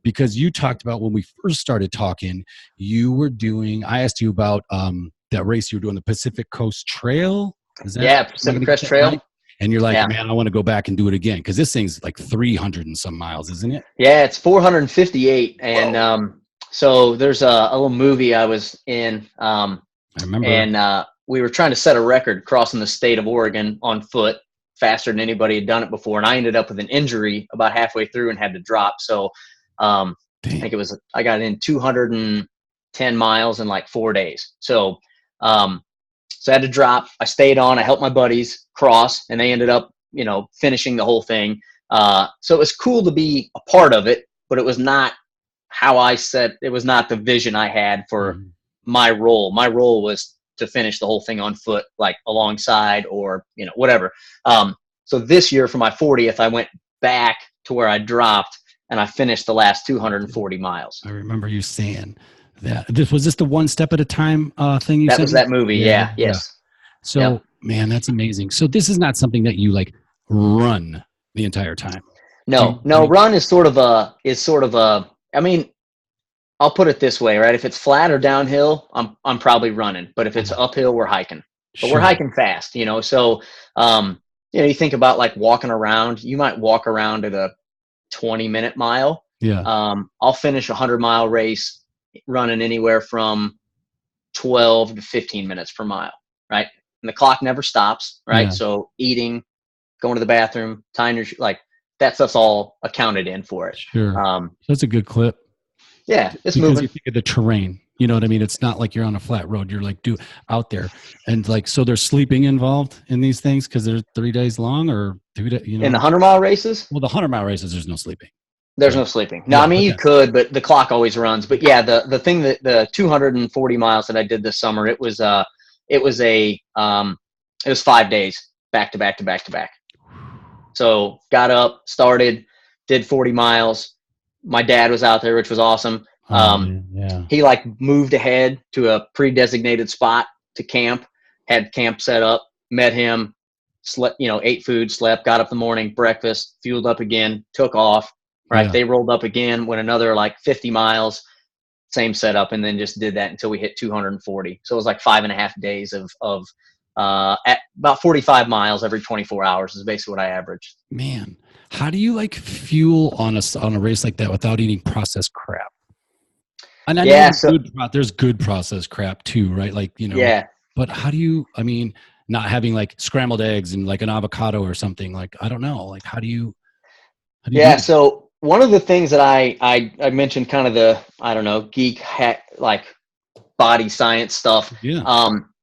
because you talked about when we first started talking, you were doing, I asked you about that race you were doing, the Pacific Coast Trail. Is that Pacific Crest Trail. Right? And you're like, man, I want to go back and do it again. Cause this thing's like 300 and some miles, isn't it? Yeah, it's 458. And so there's a little movie I was in. I remember. And we were trying to set a record crossing the state of Oregon on foot faster than anybody had done it before. And I ended up with an injury about halfway through and had to drop. So I think I got in 210 miles in like 4 days. So I had to drop. I stayed on. I helped my buddies cross, and they ended up, you know, finishing the whole thing. So it was cool to be a part of it, but it was not how it was not the vision I had for my role. My role was to finish the whole thing on foot, like alongside or, you know, whatever. So this year for my 40th, I went back to where I dropped and I finished the last 240 miles. I remember you saying that. Was this the one step at a time thing you said? That was that movie. Yeah. Yes. So, man, that's amazing. So this is not something that you like run the entire time. No, run is sort of a, I mean, I'll put it this way, right? If it's flat or downhill, I'm probably running. But if it's uphill, we're hiking. But we're Sure. hiking fast, you know. So you think about like walking around. You might walk around at a 20-minute mile. Yeah. I'll finish a 100-mile race running anywhere from 12 to 15 minutes per mile, right? And the clock never stops, right? Yeah. So eating, going to the bathroom, tying your like that stuff's all accounted in for it. Sure. That's a good clip. Yeah, it's because moving. you think of the terrain. You know what I mean? It's not like you're on a flat road. You're like out there, and like so there's sleeping involved in these things because they're 3 days long or 2 days. You In the know, 100-mile races, well, the 100-mile races there's no sleeping. there's Right? no sleeping. No, Yeah, I mean but you could, but the clock always runs. But yeah, the thing that the 240 miles that I did this summer, it was it was 5 days back to back to back to back. So got up, started, did 40 miles. My dad was out there, which was awesome. yeah. He like moved ahead to a pre-designated spot to camp, had camp set up, met him, slept, ate food, slept, got up in the morning, breakfast, fueled up again, took off, right? Yeah. They rolled up again, went another like 50 miles, same setup, and then just did that until we hit 240. So it was like 5.5 days of at about 45 miles every 24 hours is basically what I averaged. Man, how do you like fuel on a race like that without eating processed crap? And I know there's good processed crap too, right? Like, yeah. But how do you, I mean, not having like scrambled eggs and like an avocado or something, like, I don't know, like, how do you do that? So one of the things that I mentioned kind of the, I don't know, geek hack, like body science stuff. Yeah.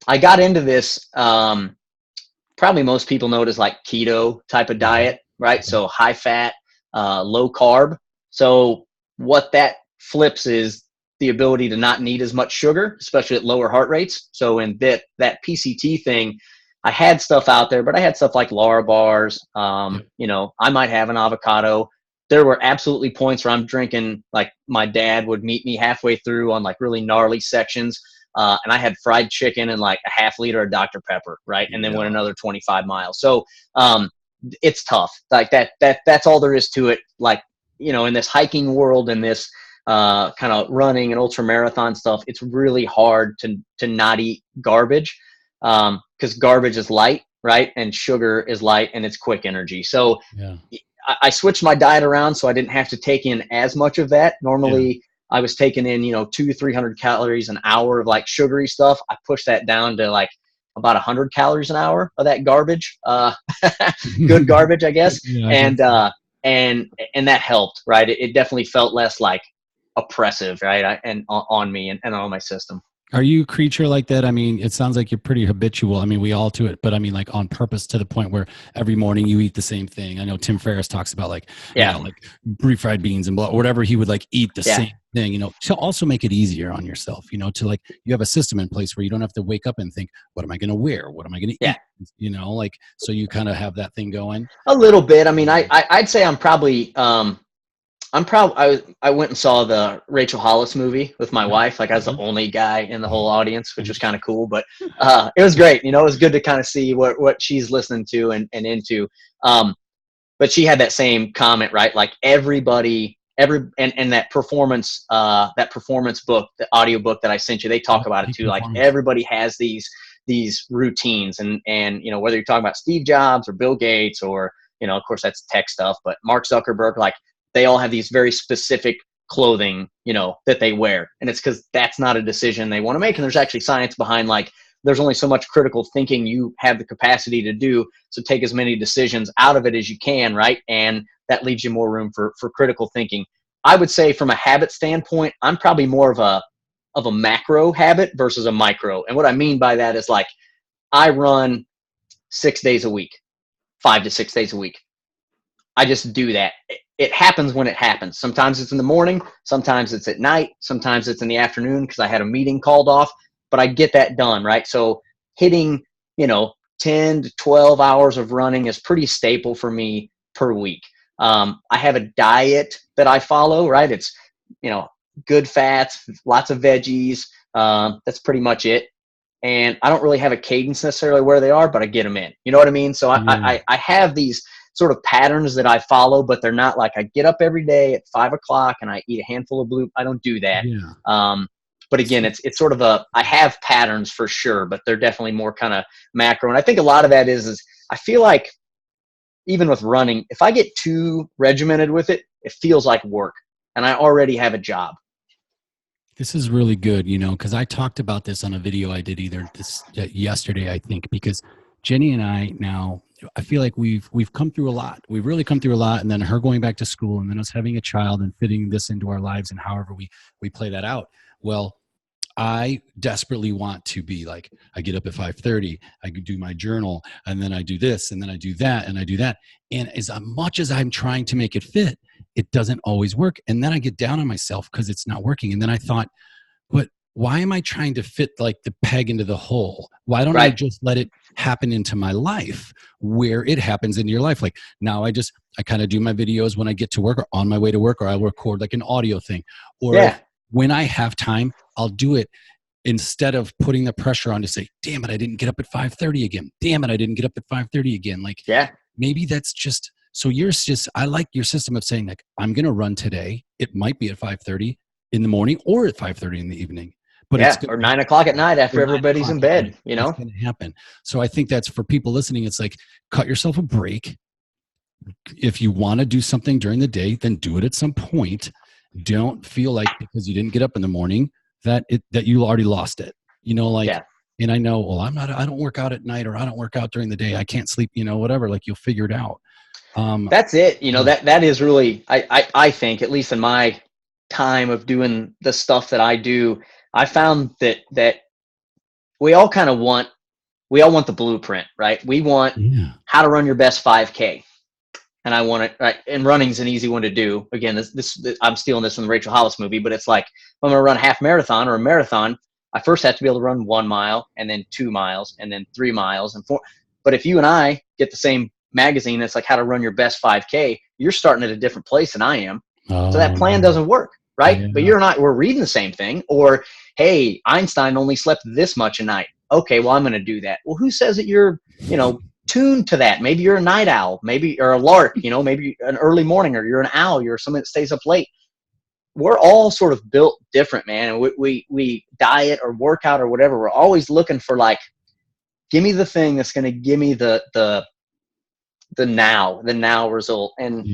I got into this, probably most people know it as like keto type of diet, right? Okay. So high fat, low carb. So what that flips is the ability to not need as much sugar, especially at lower heart rates. So in that PCT thing, I had stuff out there, but I had stuff like Lara bars. I might have an avocado. There were absolutely points where I'm drinking, like my dad would meet me halfway through on like really gnarly sections. And I had fried chicken and like a half liter of Dr. Pepper, right? And then went another 25 miles. So it's tough. Like that's all there is to it. Like, in this hiking world and this kind of running and ultra marathon stuff, it's really hard to not eat garbage because garbage is light, right? And sugar is light and it's quick energy. So I switched my diet around so I didn't have to take in as much of that. Normally I was taking in, 200-300 calories an hour of like sugary stuff. I pushed that down to like about 100 calories an hour of that garbage, good garbage, I guess. And that helped, right? It definitely felt less like oppressive, right? And on me and on my system. Are you a creature like that? I mean, it sounds like you're pretty habitual. I mean, we all do it, but I mean, like on purpose to the point where every morning you eat the same thing. I know Tim Ferriss talks about like, like refried beans and whatever he would like eat the same thing, to also make it easier on yourself, to like, you have a system in place where you don't have to wake up and think, what am I going to wear? What am I going to eat? Like, so you kind of have that thing going. A little bit. I mean, I'd say I'm probably, I went and saw the Rachel Hollis movie with my wife. Like I was the only guy in the whole audience, which was kind of cool, but it was great. It was good to kind of see what she's listening to and into. But she had that same comment, right? Like everybody, and that performance book, the audio book that I sent you, they talk about it too. Like everybody has these routines and whether you're talking about Steve Jobs or Bill Gates or, of course that's tech stuff, but Mark Zuckerberg, like, they all have these very specific clothing, that they wear. And it's because that's not a decision they want to make. And there's actually science behind, like, there's only so much critical thinking you have the capacity to do. So take as many decisions out of it as you can, right? And that leaves you more room for critical thinking. I would say from a habit standpoint, I'm probably more of a macro habit versus a micro. And what I mean by that is like, I run 6 days a week, 5 to 6 days a week. I just do that. It happens when it happens. Sometimes it's in the morning. Sometimes it's at night. Sometimes it's in the afternoon because I had a meeting called off, but I get that done, right? So hitting, 10 to 12 hours of running is pretty staple for me per week. I have a diet that I follow, right? It's, good fats, lots of veggies. That's pretty much it. And I don't really have a cadence necessarily where they are, but I get them in. You know what I mean? So I have these sort of patterns that I follow, but they're not like I get up every day at 5 o'clock and I eat a handful of blue. I don't do that. Yeah. But again, it's sort of I have patterns for sure, but they're definitely more kind of macro. And I think a lot of that is I feel like even with running, if I get too regimented with it, it feels like work, and I already have a job. This is really good, because I talked about this on a video I did yesterday, I think, because Jenny and I now, I feel like we've come through a lot. We've really come through a lot, and then her going back to school, and then us having a child and fitting this into our lives, and however we play that out. Well, I desperately want to be like, I get up at 5:30, I do my journal, and then I do this, and then I do that, and I do that. And as much as I'm trying to make it fit, it doesn't always work. And then I get down on myself because it's not working. And then I thought, but why am I trying to fit like the peg into the hole? Why don't I just let it happen into my life where it happens into your life? Like now I kind of do my videos when I get to work or on my way to work, or I'll record like an audio thing. Or when I have time, I'll do it instead of putting the pressure on to say, damn it, I didn't get up at 5:30 again. Damn it, I didn't get up at 5:30 again. Like, maybe that's just, so yours just, I like your system of saying like, I'm going to run today. It might be at 5:30 in the morning or at 5:30 in the evening, but it's or 9 o'clock at night after everybody's in bed, It's going to happen. So I think that's for people listening. It's like, cut yourself a break. If you want to do something during the day, then do it at some point. Don't feel like because you didn't get up in the morning that you already lost it, and I know, well, I don't work out at night, or I don't work out during the day. I can't sleep, whatever, like you'll figure it out. That's it. That is really, I think, at least in my time of doing the stuff that I do, I found that we all want the blueprint, right? We want how to run your best 5K. And I want it, right? And running's an easy one to do. Again, this I'm stealing this from the Rachel Hollis movie, but it's like, if I'm going to run a half marathon or a marathon, I first have to be able to run 1 mile, and then 2 miles, and then 3 miles, and 4. But if you and I get the same magazine that's like how to run your best 5K, you're starting at a different place than I am. So that plan doesn't work, right? Yeah. But you and I, we're reading the same thing. Or, hey, Einstein only slept this much a night. Okay, well, I'm going to do that. Well, who says that you're, tuned to that? Maybe you're a night owl, maybe, or a lark, maybe an early morning, or you're an owl, you're someone that stays up late. We're all sort of built different, man. And we diet or workout or whatever. We're always looking for like, give me the thing that's going to give me the now result. And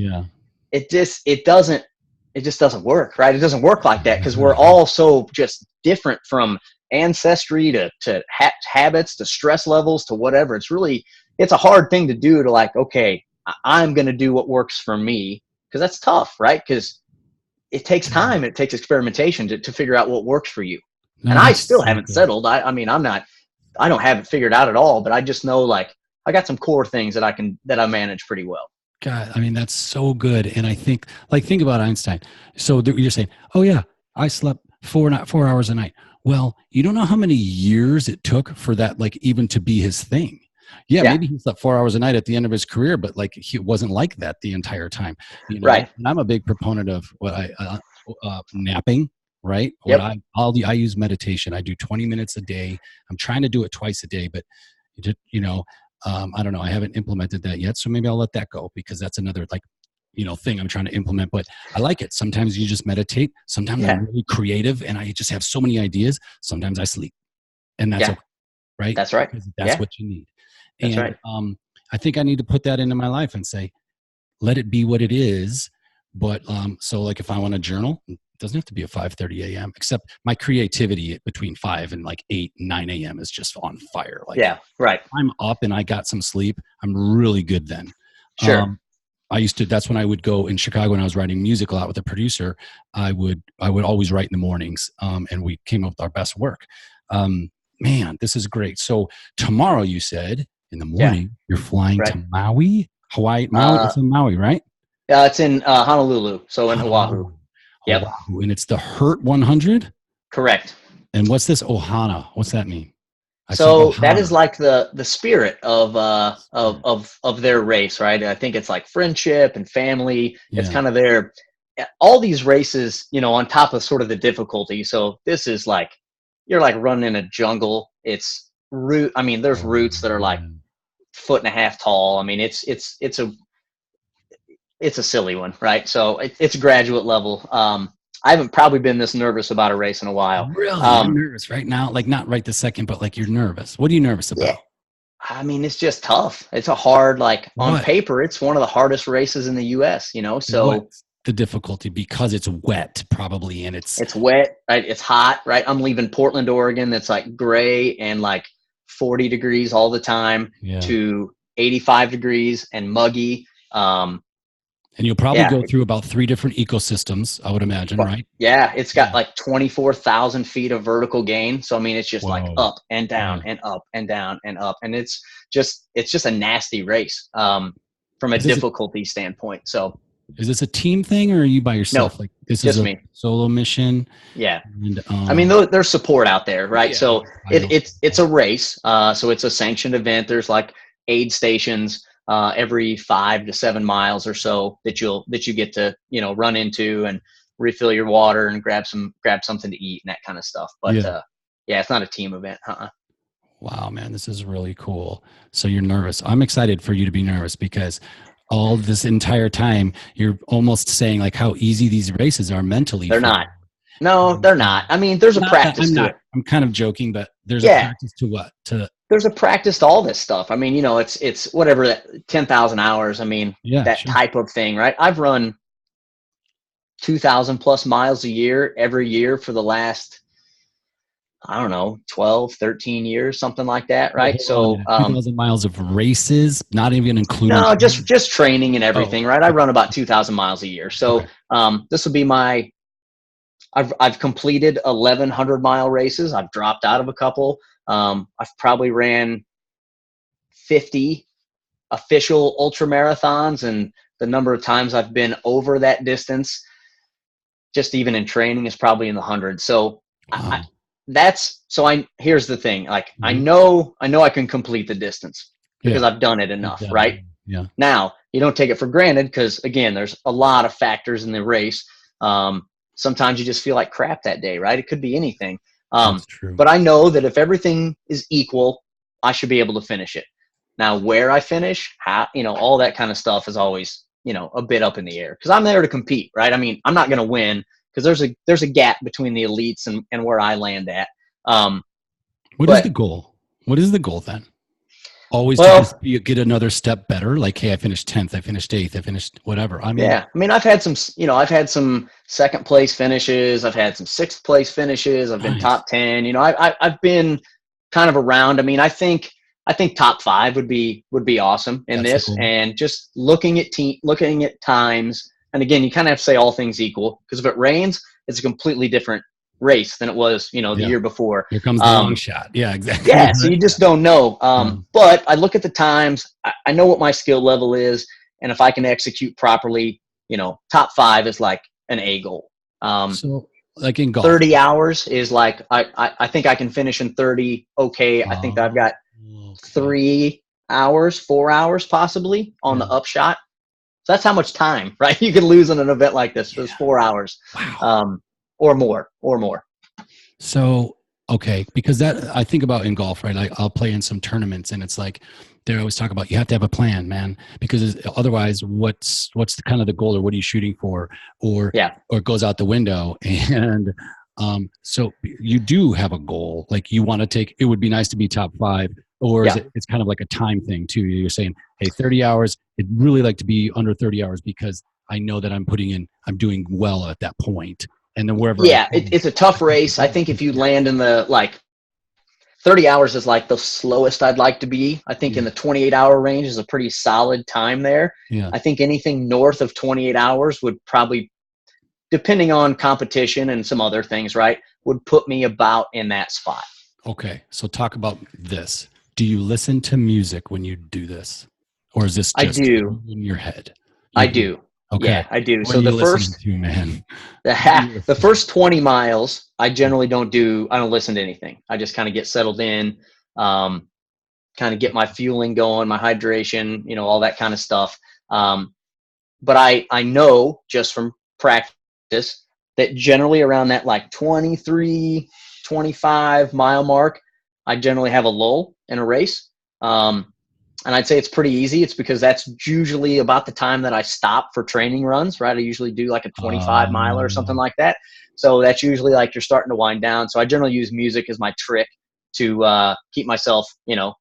it just doesn't work, right? It doesn't work like that, because we're all so just different, from ancestry to habits to stress levels to whatever. It's a hard thing to do, to like, okay, I'm going to do what works for me, because that's tough, right? Because it takes time. It takes experimentation to figure out what works for you. No, and I still haven't settled. I don't have it figured out at all, but I just know, like, I got some core things that I manage pretty well. God, that's so good. And I think about Einstein. So you're saying, oh yeah, I slept 4 hours a night. Well, you don't know how many years it took for that, like, even to be his thing. Yeah, maybe he slept 4 hours a night at the end of his career, but like, he wasn't like that the entire time. Right. And I'm a big proponent of what napping. Right. Yep. I use meditation. I do 20 minutes a day. I'm trying to do it twice a day, but I don't know. I haven't implemented that yet. So maybe I'll let that go, because that's another thing I'm trying to implement, but I like it. Sometimes you just meditate. Sometimes I'm really creative and I just have so many ideas. Sometimes I sleep, and that's okay, right? That's right. That's what you need. That's right. I think I need to put that into my life and say, let it be what it is. But so like, if I want to journal, it doesn't have to be at 5:30 a.m. except my creativity between 5 and like 8, 9 a.m. is just on fire. Like, I'm up and I got some sleep, I'm really good then. Sure. That's when I would go in Chicago, when I was writing music a lot with a producer. I would always write in the mornings, and we came up with our best work. Man, this is great. So tomorrow, you said in the morning, you're flying to Maui, Hawaii. It's in Maui, right? It's in Honolulu, so in Oahu. Yep. Oahu. And it's the Hurt 100? Correct. And what's this Ohana? What's that mean? So that is like the spirit of their race, right? I think it's like friendship and family. It's kind of all these races, on top of sort of the difficulty. So this is like, you're like running in a jungle. It's there's roots that are like 1.5 feet tall. It's it's a silly one, right? So it's graduate level. I haven't probably been this nervous about a race in a while. Really? You're nervous right now? Like not right this second, but like you're nervous. What are you nervous about? Yeah. I mean, it's just tough. It's a hard, like on paper, it's one of the hardest races in the US, you know? So what's the difficulty? Because it's wet probably, and it's wet, right? It's hot, right? I'm leaving Portland, Oregon. That's like gray and like 40 degrees all the time to 85 degrees and muggy. And you'll probably go through about 3 different ecosystems, I would imagine, right? Yeah, it's got like 24,000 feet of vertical gain. So I mean, it's just like up and down and up and down and up, and it's just a nasty race from a difficulty standpoint. So, is this a team thing, or are you by yourself? No, like this just is a me. solo mission. Yeah, and, I mean, there's support out there, right? So it's a race. So it's a sanctioned event. There's like aid stations every 5 to 7 miles or so that you get to, you know, run into and refill your water and grab something to eat and that kind of stuff. But it's not a team event. Wow, man, this is really cool. So you're nervous. I'm excited for you to be nervous because all this entire time you're almost saying like how easy these races are mentally. They're not. No, they're not. I mean, there's a practice to it. I'm kind of joking, but there's a practice to what? There's a practice to all this stuff. I mean, you know, it's whatever that 10,000 hours. I mean, type of thing, right? I've run 2,000 plus miles a year every year for the last, I don't know, 12, 13 years, something like that, right? So 2,000 miles of races, not even including. No, just training and everything, right? I run about 2,000 miles a year. So this will be I've completed 1,100-mile races. I've dropped out of a couple. I've probably ran 50 official ultra marathons, and the number of times I've been over that distance, just even in training, is probably in the hundreds. So here's the thing. Like, I know I can complete the distance because I've done it enough, right? Yeah. Now, you don't take it for granted because, again, there's a lot of factors in the race. Sometimes you just feel like crap that day, right? It could be anything. That's true. But I know that if everything is equal, I should be able to finish it. Now, where I finish, how, you know, all that kind of stuff is always, you know, a bit up in the air because I'm there to compete, right? I mean, I'm not going to win because there's a gap between the elites and where I land at. What is the goal? What is the goal then? Always to just get another step better. Like, hey, I finished 10th, I finished 8th, I finished whatever. I mean, I've had some second place finishes. I've had some 6th place finishes. I've been top 10. You know, I've been kind of around. I mean, I think top 5 would be awesome in this. Cool. And just looking at times. And again, you kind of have to say all things equal because if it rains, it's a completely different race than it was, you know, the year before. Here comes the long shot. Yeah, exactly. Yeah, so you just don't know. But I look at the times. I know what my skill level is, and if I can execute properly, you know, top 5 is like an A goal. So, like in golf, 30 hours is like I think I can finish in 30. Okay, I think I've got 3 hours, 4 hours possibly on the upshot. So that's how much time, right? You can lose in an event like this. There's 4 hours. Wow. Or more. So, okay, because that I think about in golf, right? I'll play in some tournaments, and it's like they always talk about you have to have a plan, man, because otherwise, what's the kind of the goal, or what are you shooting for, or it goes out the window. And so you do have a goal, like you want to take. It would be nice to be top 5, or is it's kind of like a time thing too. You're saying, hey, 30 hours. I'd really like to be under 30 hours because I know that I'm doing well at that point. And then wherever. Yeah, it's a tough race. I think if you land in the 30 hours is like the slowest I'd like to be. I think in the 28-hour range is a pretty solid time there. Yeah. I think anything north of 28 hours would probably, depending on competition and some other things, right, would put me about in that spot. Okay, so talk about this. Do you listen to music when you do this? Or is this just in your head? I do. Okay. Yeah, I do. What so the first 20 miles, I generally don't listen to anything. I just kind of get settled in, kind of get my fueling going, my hydration, you know, all that kind of stuff. But I know just from practice that generally around that like 23, 25 mile mark, I generally have a lull in a race. And I'd say it's pretty easy. It's because that's usually about the time that I stop for training runs, right? I usually do like a 25 miler or something like that. So that's usually like you're starting to wind down. So I generally use music as my trick to keep myself,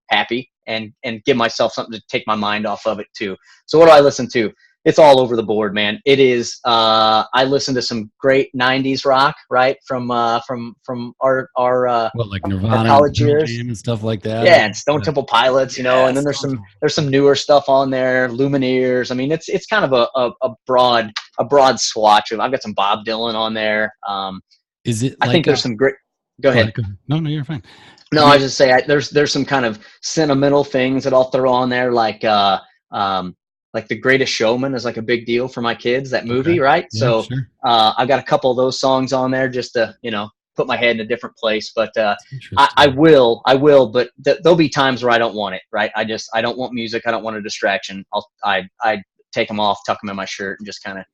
happy and give myself something to take my mind off of it too. So what do I listen to? It's all over the board, man. It is. I listen to some great '90s rock, right, from our like our Nirvana and college Pearl years. Jam and stuff like that. Yeah, and Stone Temple Pilots, and then Stone there's some newer stuff on there, Lumineers. I mean, it's kind of a broad swatch of. I've got some Bob Dylan on there. Is it? I think there's some great. Go ahead. Go ahead. No, you're fine. No, I just say there's some kind of sentimental things that I'll throw on there, like The Greatest Showman is like a big deal for my kids. That movie, right? Yeah, so sure. I've got a couple of those songs on there just to put my head in a different place. But I will, but there'll be times where I don't want it, right? I don't want music. I don't want a distraction. I take them off, tuck them in my shirt, and just kind of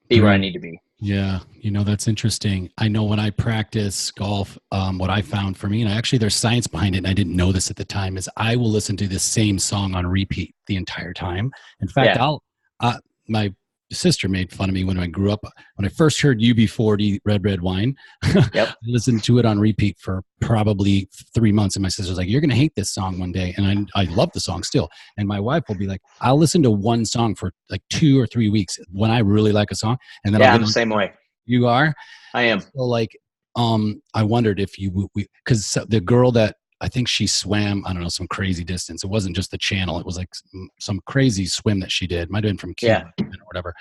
be where I need to be. Yeah, that's interesting. I know when I practice golf, what I found for me, and actually there's science behind it, and I didn't know this at the time, is I will listen to the same song on repeat the entire time. In fact, my sister made fun of me when I grew up. When I first heard UB40, Red Wine, yep. I listened to it on repeat for probably 3 months. And my sister's like, you're going to hate this song one day. And I love the song still. And my wife will be like, I'll listen to one song for like 2 or 3 weeks when I really like a song. And then I'm the same way. You are? I am. So I wondered if you, because the girl that, I think she swam, I don't know, some crazy distance. It wasn't just the channel. It was like some crazy swim that she did. Might have been from Cuba or whatever.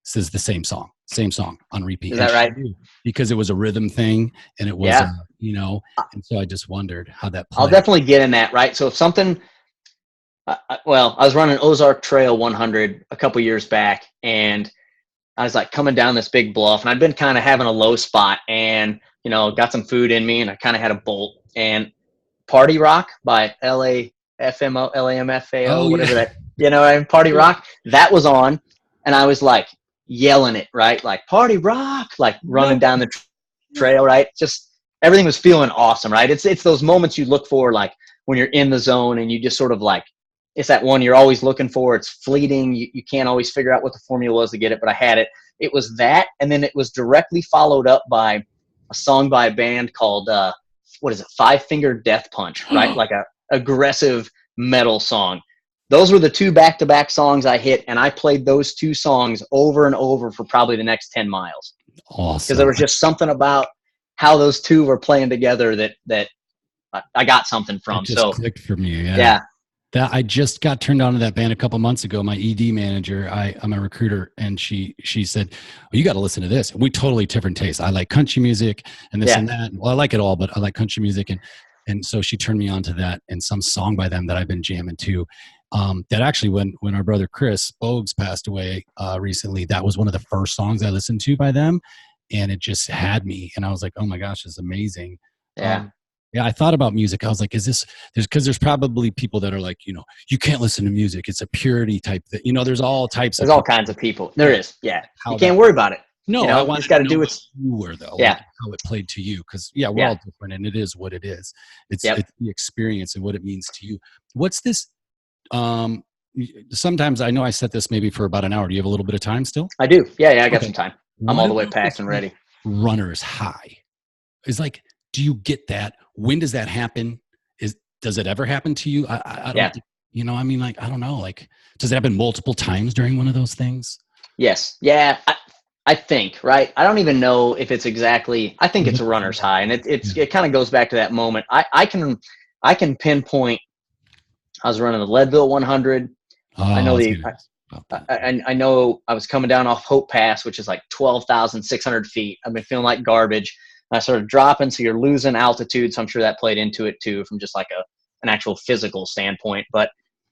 Says the same song on repeat. Is that right? Because it was a rhythm thing and it was, and so I just wondered how that played. I'll definitely get in that, right? So if something, I was running Ozark Trail 100 a couple years back, and I was like coming down this big bluff, and I'd been kind of having a low spot, and got some food in me, and I kind of had a bolt. And Party Rock by LAMFAO, whatever that, Party Rock, that was on, and I was like yelling it, right? Like Party Rock, like running down the trail, right? Just everything was feeling awesome, right? It's those moments you look for, like when you're in the zone and you just sort of like, it's that one you're always looking for. It's fleeting. You can't always figure out what the formula was to get it, but I had it. It was that, and then it was directly followed up by a song by a band called what is it? Five Finger Death Punch, right? Like a aggressive metal song. Those were the two back-to-back songs I hit, and I played those two songs over and over for probably the next 10 miles. Awesome. Because there was just something about how those two were playing together that I got something from. It just clicked for me. Yeah. That I just got turned on to that band a couple months ago. My ED manager, I'm a recruiter, and she said, well, you got to listen to this. We totally different tastes. I like country music and this and that. Well, I like it all, but I like country music. And so she turned me on to that and some song by them that I've been jamming to. That actually, when our brother Chris Bogues passed away recently, that was one of the first songs I listened to by them. And it just had me. And I was like, oh my gosh, it's amazing. Yeah. Yeah, I thought about music. I was like, there's probably people that are like, you can't listen to music. It's a purity type thing. There's all types There's all kinds of people. There is. Yeah. You can't worry about it. No, I want to do what you were though. Yeah. Like how it played to you. Cause we're all different and it is what it is. It's the experience and what it means to you. What's this? Sometimes I know I set this maybe for about an hour. Do you have a little bit of time still? I do. Yeah. I got some time. I'm all the way packed and ready. Runner's high is like, do you get that? When does that happen? Does it ever happen to you? I don't, I mean, like, I don't know. Like, does it happen multiple times during one of those things? Yes. Yeah. I think, right. I don't even know if it's exactly, I think it's a runner's high, and it kind of goes back to that moment. I can pinpoint, I was running the Leadville 100. I know I know I was coming down off Hope Pass, which is like 12,600 feet. I've been feeling like garbage. I started dropping, so you're losing altitude. So I'm sure that played into it too, from just like an actual physical standpoint. But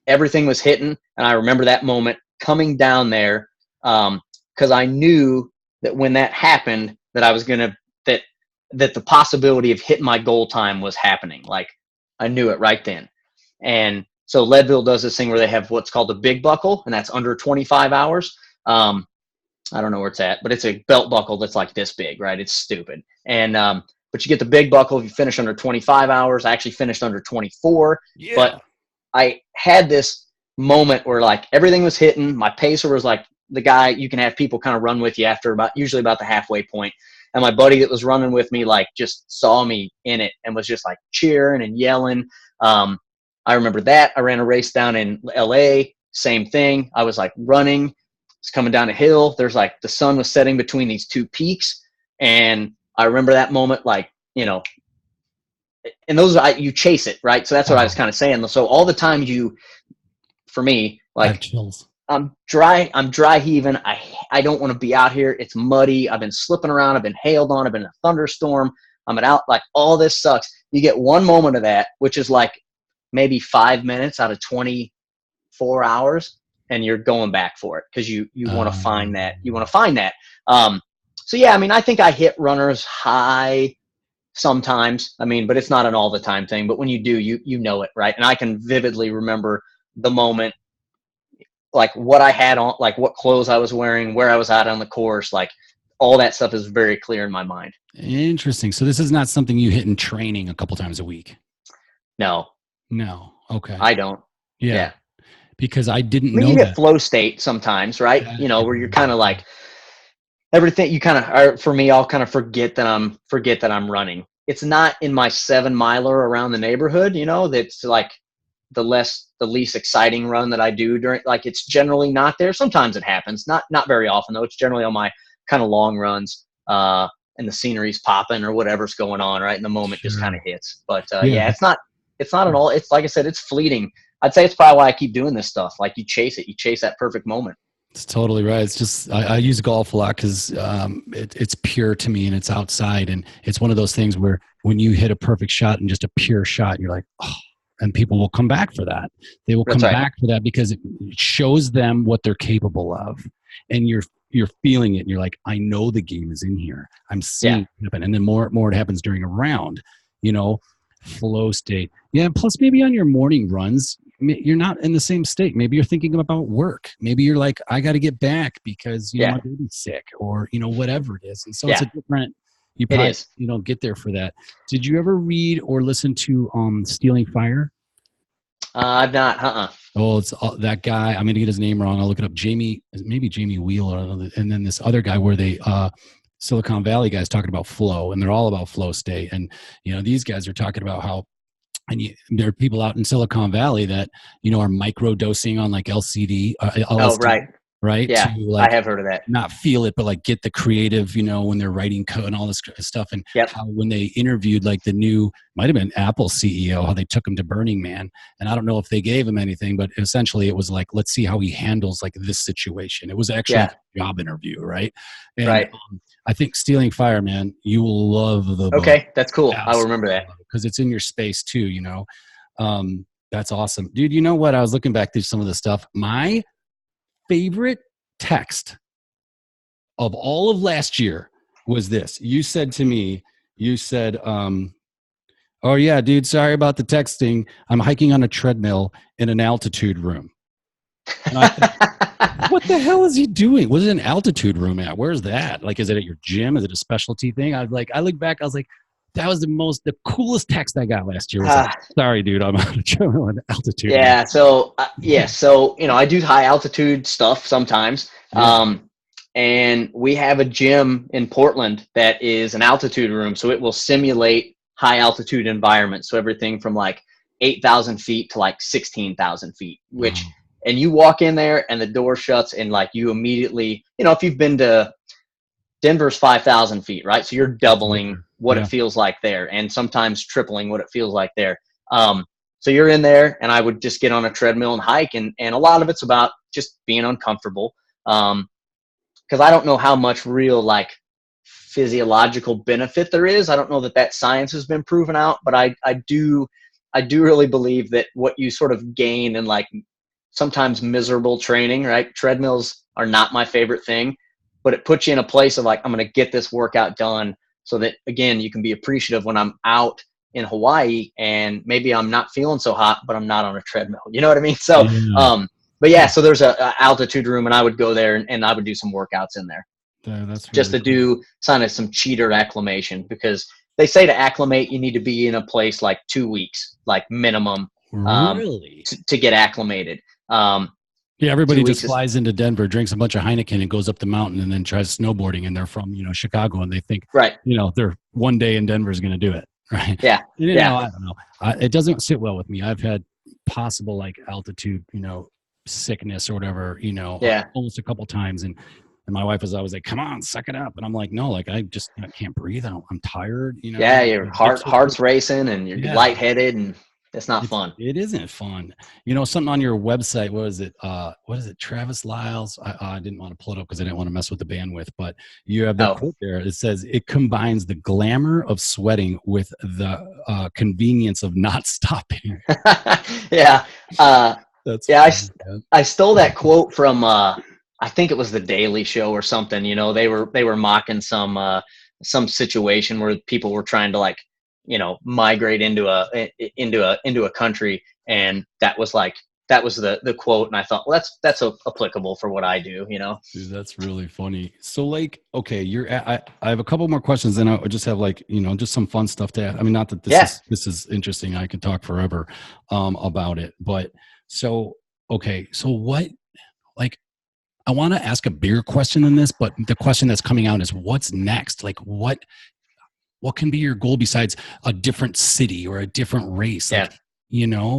everything was hitting, and I remember that moment coming down there because I knew that when that happened, that I was gonna that the possibility of hitting my goal time was happening. Like I knew it right then. And so Leadville does this thing where they have what's called a big buckle, and that's under 25 hours. I don't know where it's at, but it's a belt buckle that's like this big, right? It's stupid. And but you get the big buckle if you finish under 25 hours. I actually finished under 24, but I had this moment where like everything was hitting. My pacer was like the guy you can have people kind of run with you after usually about the halfway point. And my buddy that was running with me like just saw me in it and was just like cheering and yelling. I remember that. I ran a race down in LA, same thing. I was like running, it's coming down a hill. There's like the sun was setting between these two peaks. And I remember that moment, like, you know, and those you chase it, right? So that's what I was kind of saying. So all the time for me, like, I have chills. I'm dry heaving. I don't want to be out here. It's muddy. I've been slipping around. I've been hailed on. I've been in a thunderstorm. I'm out, like, all this sucks. You get one moment of that, which is like maybe 5 minutes out of 24 hours, and you're going back for it because you want to find that. You want to find that. So yeah, I mean, I think I hit runners high sometimes. I mean, but it's not an all the time thing. But when you do, you know it, right? And I can vividly remember the moment, like what I had on, like what clothes I was wearing, where I was at on the course, like all that stuff is very clear in my mind. Interesting. So this is not something you hit in training a couple times a week? No. Okay. I don't. Yeah. Because I didn't know you that. Hit flow state sometimes, right? You know, where you're kind of like everything you kind of are, for me, I'll kind of forget that I'm running. It's not in my 7 miler around the neighborhood, you know, that's like the least exciting run that I do during, like, it's generally not there. Sometimes it happens, not very often though. It's generally on my kind of long runs, and the scenery's popping or whatever's going on, right? And the moment just kind of hits. But yeah, it's not at all. It's like I said, it's fleeting. I'd say it's probably why I keep doing this stuff. Like you chase that perfect moment. It's totally right. It's just, I use golf a lot because it's pure to me and it's outside. And it's one of those things where when you hit a perfect shot and just a pure shot, you're like, oh, and people will come back for that. They will come back for that because it shows them what they're capable of. And you're feeling it. And you're like, I know the game is in here. I'm seeing it happen. And then more it happens during a round, you know, flow state. Yeah. Plus maybe on your morning runs, you're not in the same state. Maybe you're thinking about work. Maybe you're like, I got to get back because, you know, my baby's sick or, you know, whatever it is. And so it's a different, you probably, you don't get there for that. Did you ever read or listen to Stealing Fire? I've not, Oh, it's that guy. I'm going to get his name wrong. I'll look it up. Maybe Jamie Wheeler. And then this other guy where they, Silicon Valley guys talking about flow, and they're all about flow state. And, you know, these guys are talking about how, and there are people out in Silicon Valley that, you know, are micro dosing on like LSD, right? Yeah, to, like, I have heard of that. Not feel it, but like get the creative, you know, when they're writing code and all this stuff. And how when they interviewed like the new, might have been Apple CEO, how they took him to Burning Man. And I don't know if they gave him anything, but essentially it was like, let's see how he handles like this situation. It was actually like a job interview, right? And I think Stealing Fire, man, you will love the book. Okay, that's cool. I'll remember that. Because it's in your space too, you know. That's awesome. Dude, you know what? I was looking back through some of the stuff. My favorite text of all of last year was this. You said to me, oh yeah, dude, sorry about the texting. I'm hiking on a treadmill in an altitude room. And I thought, what the hell is he doing? What is an altitude room at? Where's that? Like, is it at your gym? Is it a specialty thing? I look back, I was like, that was the coolest text I got last year. Was like, sorry, dude, I'm on an altitude. Yeah. So, so, you know, I do high altitude stuff sometimes. Yeah. And we have a gym in Portland that is an altitude room. So it will simulate high altitude environments. So everything from like 8,000 feet to like 16,000 feet, which, and you walk in there and the door shuts and like you immediately, you know, if you've been to Denver's 5,000 feet, right? So you're doubling what it feels like there and sometimes tripling what it feels like there. So you're in there and I would just get on a treadmill and hike. And a lot of it's about just being uncomfortable. Cause I don't know how much real like physiological benefit there is. I don't know that science has been proven out, but I do really believe that what you sort of gain in like sometimes miserable training, right? Treadmills are not my favorite thing, but it puts you in a place of like, I'm going to get this workout done so that, again, you can be appreciative when I'm out in Hawaii and maybe I'm not feeling so hot, but I'm not on a treadmill. You know what I mean? So, but yeah, so there's a altitude room and I would go there and I would do some workouts in there. Yeah, that's really just to do kind of some cheater acclimation, because they say to acclimate, you need to be in a place like 2 weeks, like minimum, Really? to get acclimated. Yeah, everybody 2 just weeks is flies into Denver, drinks a bunch of Heineken, and goes up the mountain, and then tries snowboarding. And they're from Chicago, and they think right. they're one day in Denver is going to do it, right? Yeah. Yeah. I don't know. It doesn't sit well with me. I've had possible like altitude, sickness or whatever, Yeah. almost a couple times, and my wife is always like, "Come on, suck it up," and I'm like, "No, like I can't breathe. I'm tired." Yeah. Your My hips are heart's racing and you're yeah. lightheaded and it's not fun. It isn't fun. Something on your website. What is it? What is it? Travis Liles. I didn't want to pull it up because I didn't want to mess with the bandwidth. But you have the quote there. It says it combines the glamour of sweating with the convenience of not stopping. Yeah. That's yeah. funny, I stole that quote from I think it was the Daily Show or something. They were mocking some situation where people were trying to like migrate into a country, and that was the quote, and I thought, well, that's applicable for what I do. Dude, that's really funny. So like, okay, I have a couple more questions, and I just have like, just some fun stuff to add. I mean, not that this is interesting. I could talk forever about it, but so, okay. So what, like, I want to ask a bigger question than this, but the question that's coming out is what's next? Like what can be your goal besides a different city or a different race? Like,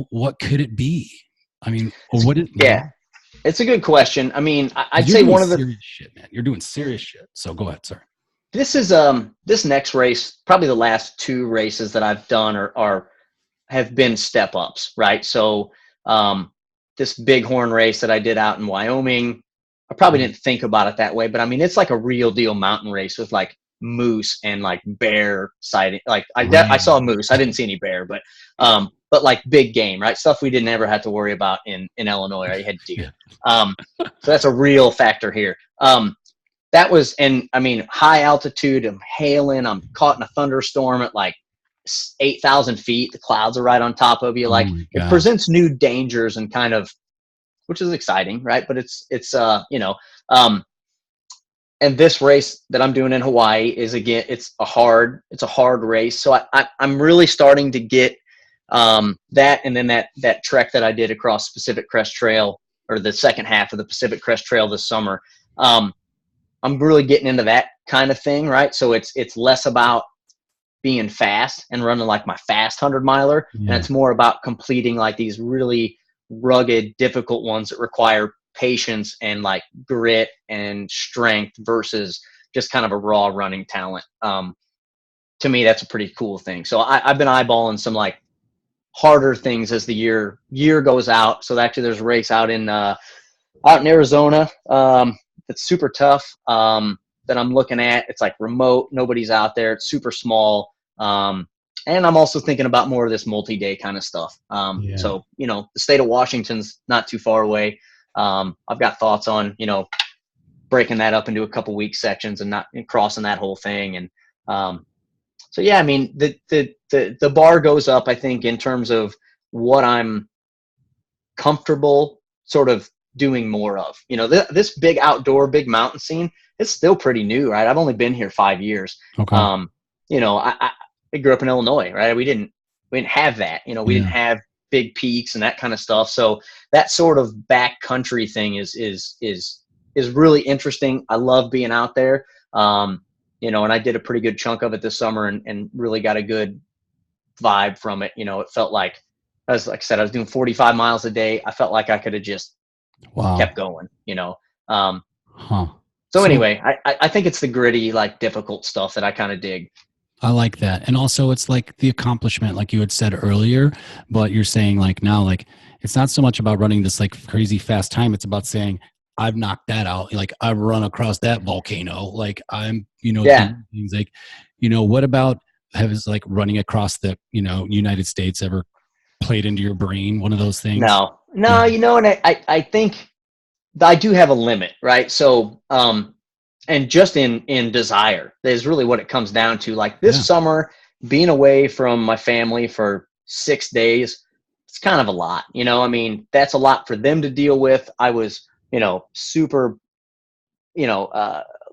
what could it be? I mean, or what it, it's a good question. I mean, I'd say one of the serious shit, man. You're doing serious shit. So go ahead, sir. This is this next race, probably the last 2 races that I've done have been step ups, right? So this Bighorn race that I did out in Wyoming, I probably didn't think about it that way, but I mean, it's like a real deal mountain race with like moose and like bear sighting. Like I saw a moose. I didn't see any bear, but like big game, right? Stuff we didn't ever have to worry about in Illinois. Right? You had deer. So that's a real factor here. That was, and I mean, high altitude. I'm hailing. I'm caught in a thunderstorm at like 8,000 feet. The clouds are right on top of you. Like it presents new dangers and kind of, which is exciting, right? But it's and this race that I'm doing in Hawaii is, again, it's a hard race. So I'm really starting to get that, and then that trek that I did across Pacific Crest Trail, or the second half of the Pacific Crest Trail this summer. I'm really getting into that kind of thing, right? So it's less about being fast and running like my fast 100-miler, and it's more about completing like these really rugged, difficult ones that require patience and like grit and strength versus just kind of a raw running talent. To me, that's a pretty cool thing. So I've been eyeballing some like harder things as the year goes out. So actually there's a race out in Arizona that's super tough that I'm looking at. It's like remote, nobody's out there. It's super small. And I'm also thinking about more of this multi-day kind of stuff. So, the state of Washington's not too far away. I've got thoughts on, breaking that up into a couple week sections and crossing that whole thing. And so, yeah, I mean, the bar goes up, I think, in terms of what I'm comfortable sort of doing more of. This big outdoor, big mountain scene, it's still pretty new, right? I've only been here 5 years. Okay. I grew up in Illinois, right? We didn't have that. We didn't have big peaks and that kind of stuff. So that sort of backcountry thing is really interesting. I love being out there. And I did a pretty good chunk of it this summer and really got a good vibe from it. It felt like I said, I was doing 45 miles a day. I felt like I could have just kept going, So anyway, I think it's the gritty, like difficult stuff that I kind of dig. I like that. And also it's like the accomplishment, like you had said earlier, but you're saying like now, like it's not so much about running this like crazy fast time. It's about saying, I've knocked that out. Like I've run across that volcano. Like I'm, doing things like, what about like running across the, United States ever played into your brain? One of those things? No, and I think I do have a limit, right? So, and just in desire is really what it comes down to. Like this summer, being away from my family for 6 days, it's kind of a lot, I mean, that's a lot for them to deal with. I was, super,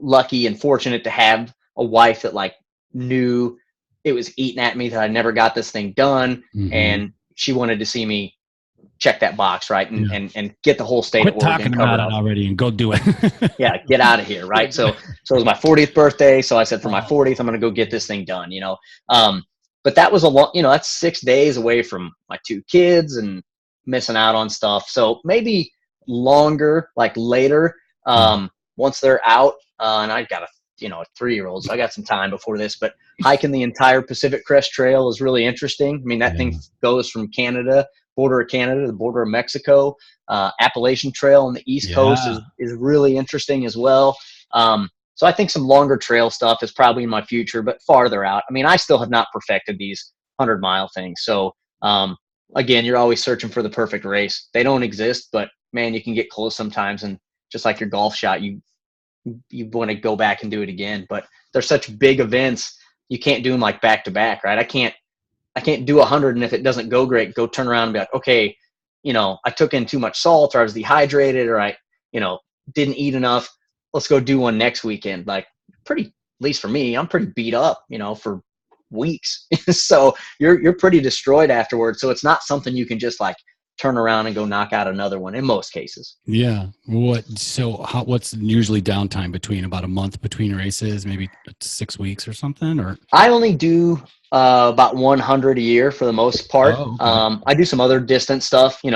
lucky and fortunate to have a wife that like knew it was eating at me that I never got this thing done. Mm-hmm. And, she wanted to see me check that box, right, and get the whole state Quit of Oregon talking covered about up. it already and go do it. Yeah, get out of here, right? So it was my 40th birthday, so I said for my 40th, I'm going to go get this thing done, But that was a long, that's 6 days away from my 2 kids and missing out on stuff. So maybe longer, like later, once they're out, and I got a 3-year-old, so I got some time before this. But hiking the entire Pacific Crest Trail is really interesting. I mean, that thing goes from border of Canada to the border of Mexico. Appalachian Trail on the East Coast is really interesting as well. So I think some longer trail stuff is probably in my future, but farther out. I mean, I still have not perfected these 100-mile things. So again, you're always searching for the perfect race. They don't exist, but man, you can get close sometimes. And just like your golf shot, you want to go back and do it again. But they're such big events, you can't do them like back to back, right? I can't do 100, and if it doesn't go great, go turn around and be like, okay, I took in too much salt, or I was dehydrated, or I didn't eat enough. Let's go do one next weekend. Like, at least for me, I'm pretty beat up, for weeks. So you're pretty destroyed afterwards. So it's not something you can just like turn around and go knock out another one in most cases. Yeah. What's usually downtime between about a month between races, maybe 6 weeks or something? Or I only do about 100 a year for the most part. Oh, okay. I do some other distance stuff, you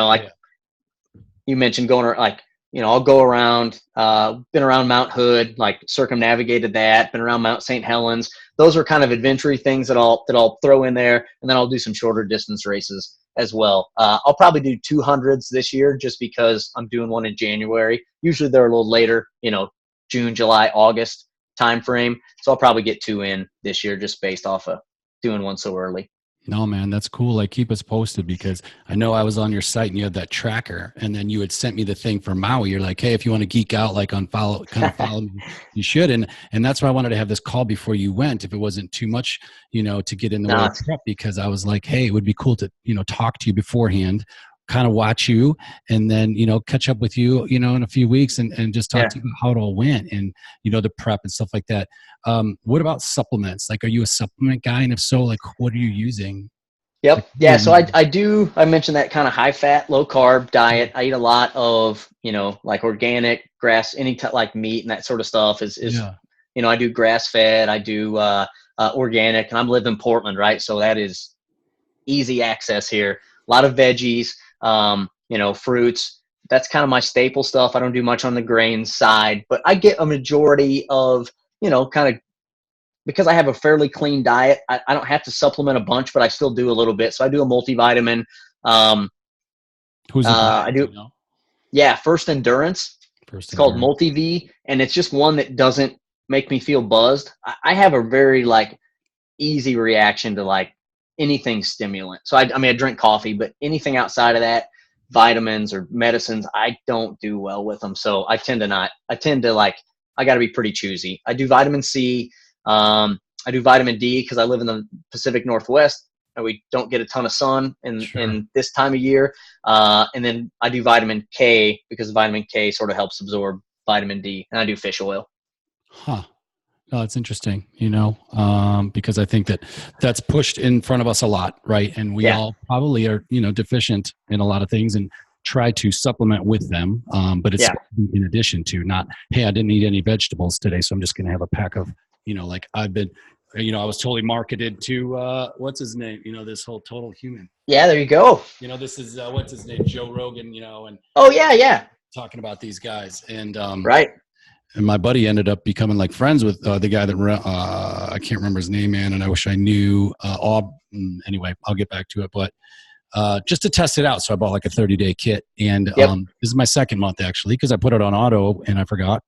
mentioned going like, I'll go around, been around Mount Hood, like circumnavigated that, been around Mount St. Helens. Those are kind of adventure things that I'll throw in there. And then I'll do some shorter distance races as well. I'll probably do 200s this year just because I'm doing one in January. Usually they're a little later, June, July, August timeframe. So I'll probably get 2 in this year just based off of doing one so early. No, man, that's cool. Like, keep us posted, because I know I was on your site and you had that tracker, and then you had sent me the thing for Maui. You're like, hey, if you want to geek out, like follow me, you should. And that's why I wanted to have this call before you went, if it wasn't too much, to get in the way of prep, because I was like, hey, it would be cool to, talk to you beforehand, kind of watch you, and then, catch up with you, in a few weeks and just talk to you about how it all went, and, the prep and stuff like that. What about supplements? Like, are you a supplement guy? And if so, like, what are you using? Yep. Like, Yeah. So I mentioned that kind of high fat, low carb diet. I eat a lot of, like organic grass, like meat and that sort of stuff I do grass fed, I do organic, and I'm living in Portland, right? So that is easy access here. A lot of veggies, fruits. That's kind of my staple stuff. I don't do much on the grains side, but I get a majority of, kind of, because I have a fairly clean diet, I don't have to supplement a bunch, but I still do a little bit. So I do a multivitamin. Who's it by? I do. Yeah. First Endurance. It's called MultiV, and it's just one that doesn't make me feel buzzed. I have a very easy reaction to anything stimulant. So I drink coffee, but anything outside of that, vitamins or medicines, I don't do well with them. So I tend to I got to be pretty choosy. I do vitamin C. I do vitamin D because I live in the Pacific Northwest and we don't get a ton of sun in this time of year. And then I do vitamin K because vitamin K sort of helps absorb vitamin D, and I do fish oil. Huh. Oh, it's interesting, because I think that's pushed in front of us a lot, right? And we all probably are, deficient in a lot of things and try to supplement with them. But it's in addition to, not, hey, I didn't eat any vegetables today, so I'm just going to have a pack of, like I've been, I was totally marketed to, what's his name? This whole Total Human. Yeah, there you go. This is, what's his name? Joe Rogan, and. Oh, yeah. Talking about these guys. And, right. And my buddy ended up becoming like friends with the guy that I can't remember his name, man, and I wish I knew. Anyway, I'll get back to it, but just to test it out. So I bought like a 30-day kit, and this is my second month actually, because I put it on auto and I forgot.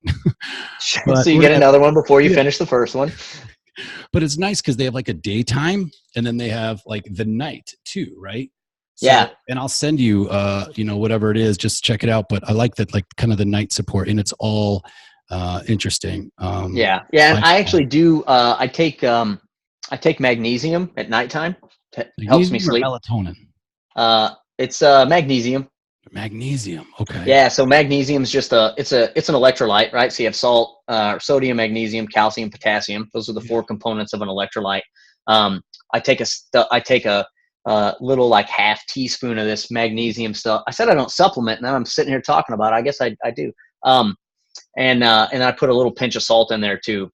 So you get another one before you finish the first one. But it's nice because they have like a daytime, and then they have like the night too, right? So, and I'll send you, whatever it is, just check it out. But I like that, like kind of the night support, and it's all interesting. And I actually do. I take magnesium at nighttime. Helps me sleep. Or melatonin. It's magnesium. Magnesium. Okay. Yeah. So magnesium is just it's an electrolyte, right? So you have salt, sodium, magnesium, calcium, potassium. Those are the 4 components of an electrolyte. I take a little like half teaspoon of this magnesium stuff. I said I don't supplement, and then I'm sitting here talking about it. I guess I do. And I put a little pinch of salt in there too.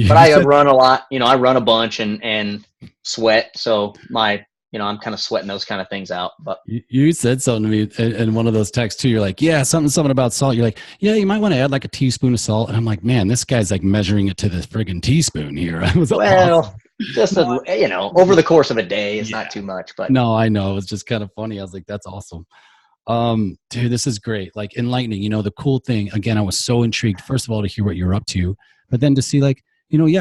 But I run a lot, I run a bunch and sweat. So I'm kind of sweating those kind of things out. But you said something to me in one of those texts too. You're like, yeah, something about salt. You're like, yeah, you might want to add like a teaspoon of salt. And I'm like, man, this guy's like measuring it to the friggin' teaspoon here. I was awesome. Just over the course of a day, it's not too much. But no, I know, it's just kind of funny. I was like, that's awesome. Dude, this is great. Like enlightening. The cool thing. Again, I was so intrigued. First of all, to hear what you're up to, but then to see like,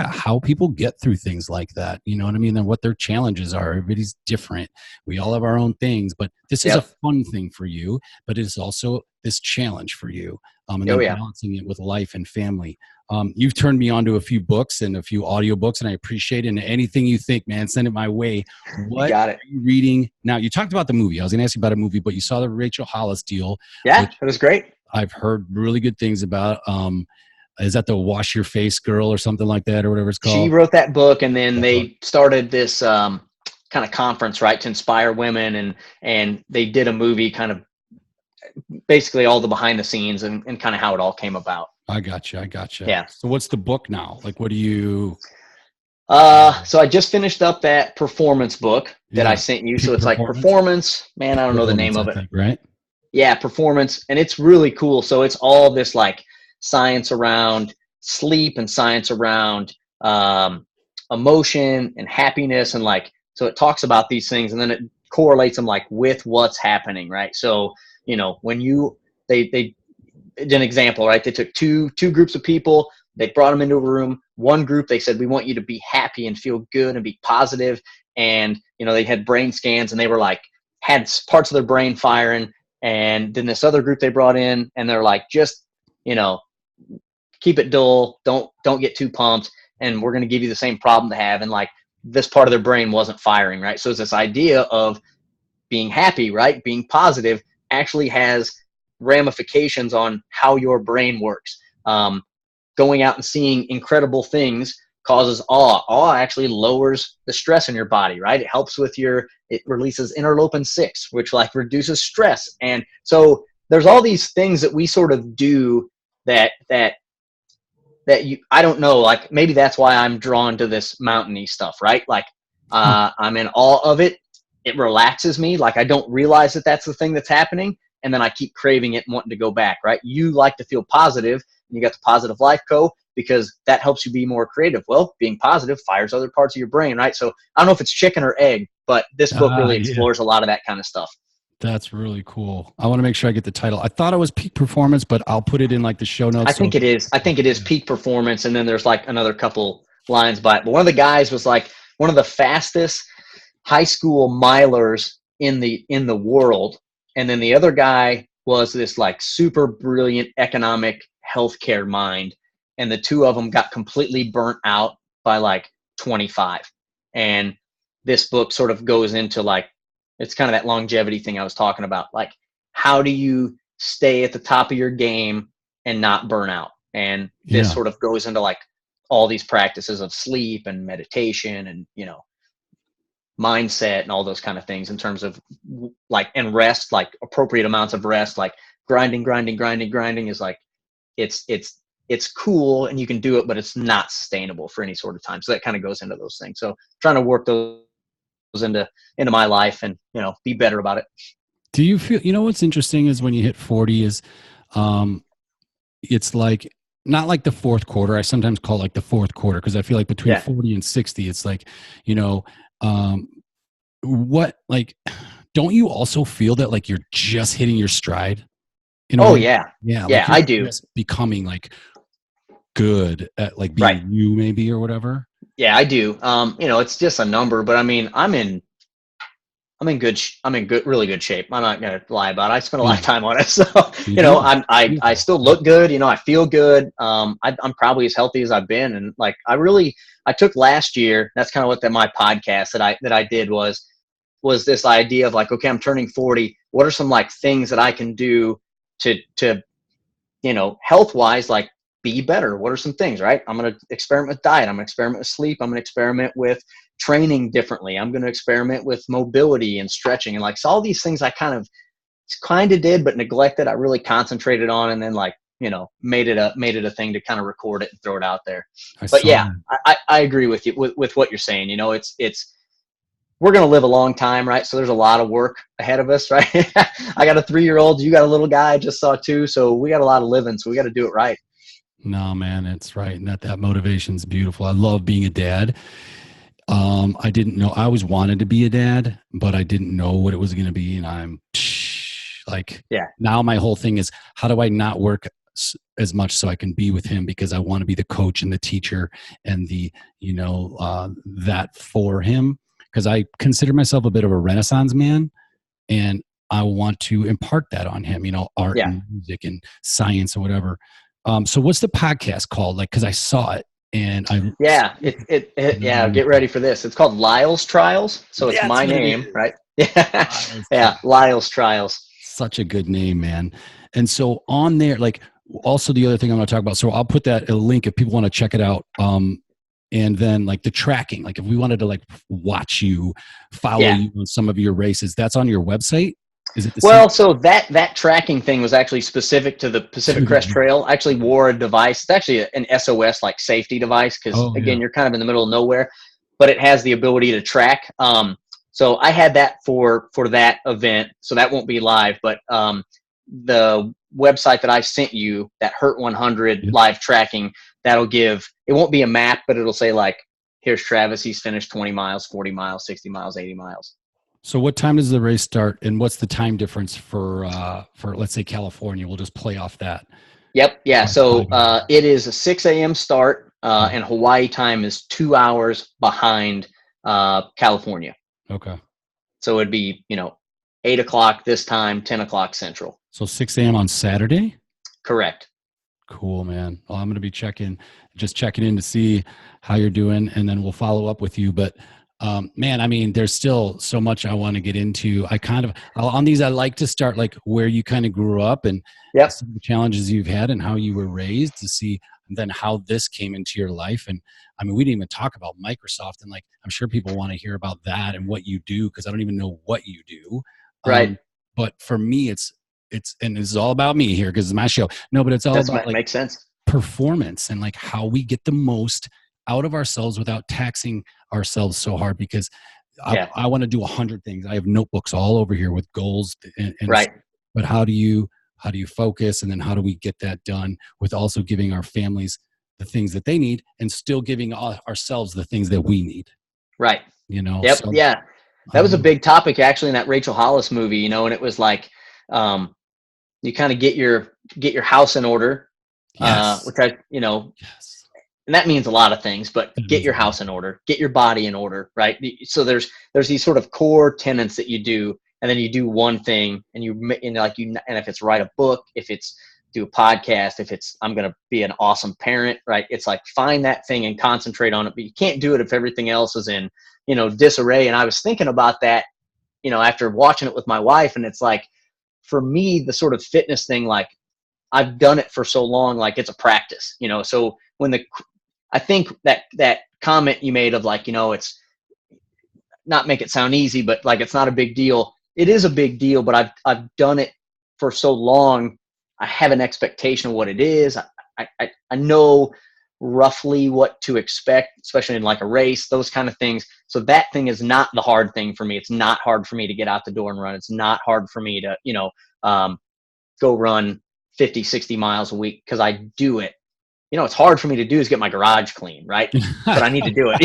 how people get through things like that, you know what I mean? And what their challenges are. Everybody's different. We all have our own things, but this is a fun thing for you, but it's also this challenge for you. And then balancing it with life and family. You've turned me on to a few books and a few audiobooks, and I appreciate it. And anything you think, man, send it my way. What are you reading? Now, you talked about the movie. I was going to ask you about a movie, but you saw the Rachel Hollis deal. Yeah, it was great. I've heard really good things about. Is that the Wash Your Face Girl or something like that, or whatever it's called? She wrote that book, and then they started this kind of conference, right, to inspire women, and they did a movie, kind of basically all the behind the scenes and kind of how it all came about. I gotcha. Yeah. So what's the book now? Like, what do you? So I just finished up that performance book that I sent you. So it's like performance. Man, I don't know the name of it. Right? Yeah, performance, and it's really cool. So it's all this like science around sleep and science around emotion and happiness, and like, so it talks about these things, and then it correlates them like with what's happening, right? So when they did an example, right? They took two groups of people, they brought them into a room. One group, they said, we want you to be happy and feel good and be positive, and they had brain scans, and they were like, had parts of their brain firing. And then this other group they brought in, and they're like, just keep it dull, don't get too pumped, and we're going to give you the same problem to have. And like, this part of their brain wasn't firing, right? So it's this idea of being happy, right? Being positive actually has ramifications on how your brain works. Going out and seeing incredible things causes awe. Awe actually lowers the stress in your body, right? It helps with it releases interleukin 6, which like reduces stress. And so there's all these things that we sort of do that I don't know, like maybe that's why I'm drawn to this mountainy stuff, right? Like, I'm in awe of it. It relaxes me. Like, I don't realize that that's the thing that's happening. And then I keep craving it and wanting to go back, right? You like to feel positive, and you got the Positive Life Co. because that helps you be more creative. Well, being positive fires other parts of your brain, right? So I don't know if it's chicken or egg, but this book really explores a lot of that kind of stuff. That's really cool. I want to make sure I get the title. I thought it was Peak Performance, but I'll put it in like the show notes. I think it is Peak Performance. And then there's like another couple lines by it. But one of the guys was like one of the fastest high school milers in the world. And then the other guy was this like super brilliant economic healthcare mind. And the two of them got completely burnt out by like 25. And this book sort of goes into like, it's kind of that longevity thing I was talking about. Like, how do you stay at the top of your game and not burn out? And this sort of goes into like all these practices of sleep and meditation and, mindset and all those kind of things in terms of like, and rest, like appropriate amounts of rest, like grinding is like, it's cool and you can do it, but it's not sustainable for any sort of time. So that kind of goes into those things. So trying to work those into my life and be better about it. Do you feel what's interesting is when you hit 40 is it's like not like the fourth quarter. I sometimes call it like the fourth quarter because I feel like between 40 and 60 it's like what, like, don't you also feel that like you're just hitting your stride? Like I do. Just becoming like good at like being you maybe or whatever. Yeah, I do. It's just a number, but I mean, I'm in really good shape. I'm not gonna lie about it. I spent a lot of time on it, so I still look good. I feel good. I'm probably as healthy as I've been, and like I took last year. That's kind of what my podcast that I did was this idea of like, okay, I'm turning 40. What are some like things that I can do to health wise, like be better? What are some things, right? I'm going to experiment with diet. I'm going to experiment with sleep. I'm going to experiment with training differently. I'm going to experiment with mobility and stretching. And like, so all these things I kind of did, but neglected. I really concentrated on, and then like, made it a thing to kind of record it and throw it out there. But yeah, I agree with you with what you're saying. It's we're going to live a long time, right? So there's a lot of work ahead of us, right? I got a 3-year-old, you got a little guy, I just saw 2. So we got a lot of living, so we got to do it right. No, man, it's right. And that motivation's beautiful. I love being a dad. I didn't know, I always wanted to be a dad, but I didn't know what it was going to be. And I'm like, now my whole thing is, how do I not work as much so I can be with him, because I want to be the coach and the teacher and the, that for him, because I consider myself a bit of a Renaissance man, and I want to impart that on him, art and music and science or whatever. So what's the podcast called? Like, cause I saw it. And get ready for this. It's called Liles Trials. So it's my name, right? Yeah. Liles Trials. Such a good name, man. And so on there, like, also the other thing I'm going to talk about, so I'll put that a link if people want to check it out. And then like the tracking, like if we wanted to like watch you, follow you on some of your races, that's on your website. Is it the same? So that tracking thing was actually specific to the Pacific Crest Trail. I actually wore a device. It's actually an SOS like safety device, because you're kind of in the middle of nowhere, but it has the ability to track. So I had that for that event, so that won't be live. But the website that I sent you, that Hurt 100 live tracking, it won't be a map, but it'll say like, here's Travis. He's finished 20 miles, 40 miles, 60 miles, 80 miles. So what time does the race start, and what's the time difference for let's say California? We'll just play off that. Yep. Yeah. So it is a 6 a.m. start, and Hawaii time is 2 hours behind California. Okay. So it'd be 8 o'clock this time, 10 o'clock Central. So 6 a.m. on Saturday. Correct. Cool, man. Well, I'm going to be checking in to see how you're doing, and then we'll follow up with you. But man, I mean, there's still so much I want to get into. On these, I like to start like where you kind of grew up and some of the challenges you've had and how you were raised, to see then how this came into your life. And I mean, we didn't even talk about Microsoft, and like, I'm sure people want to hear about that and what you do, because I don't even know what you do. Right. But for me, it's, and this is all about me here because it's my show. No, but it's all about like makes sense. Performance and like how we get the most out of ourselves without taxing ourselves so hard, because I want to do 100 things. I have notebooks all over here with goals and right. But how do you focus, and then how do we get that done with also giving our families the things that they need and still giving ourselves the things that we need? Right. Yep. So, yeah. That was a big topic actually in that Rachel Hollis movie, and it was like, you kind of get your house in order, which and that means a lot of things, but get your house in order, get your body in order, right? So there's these sort of core tenets that you do, and then you do one thing, and and if it's write a book, if it's do a podcast, if it's I'm going to be an awesome parent, right? It's like find that thing and concentrate on it, but you can't do it if everything else is in, disarray. And I was thinking about that, after watching it with my wife, and it's like, for me, the sort of fitness thing, like I've done it for so long, like it's a practice, so when I think that comment you made of like, it's not make it sound easy, but like, it's not a big deal. It is a big deal, but I've done it for so long. I have an expectation of what it is. I know roughly what to expect, especially in like a race, those kind of things. So that thing is not the hard thing for me. It's not hard for me to get out the door and run. It's not hard for me to, go run 50, 60 miles a week, because I do it. It's hard for me to do is get my garage clean, right? But I need to do it,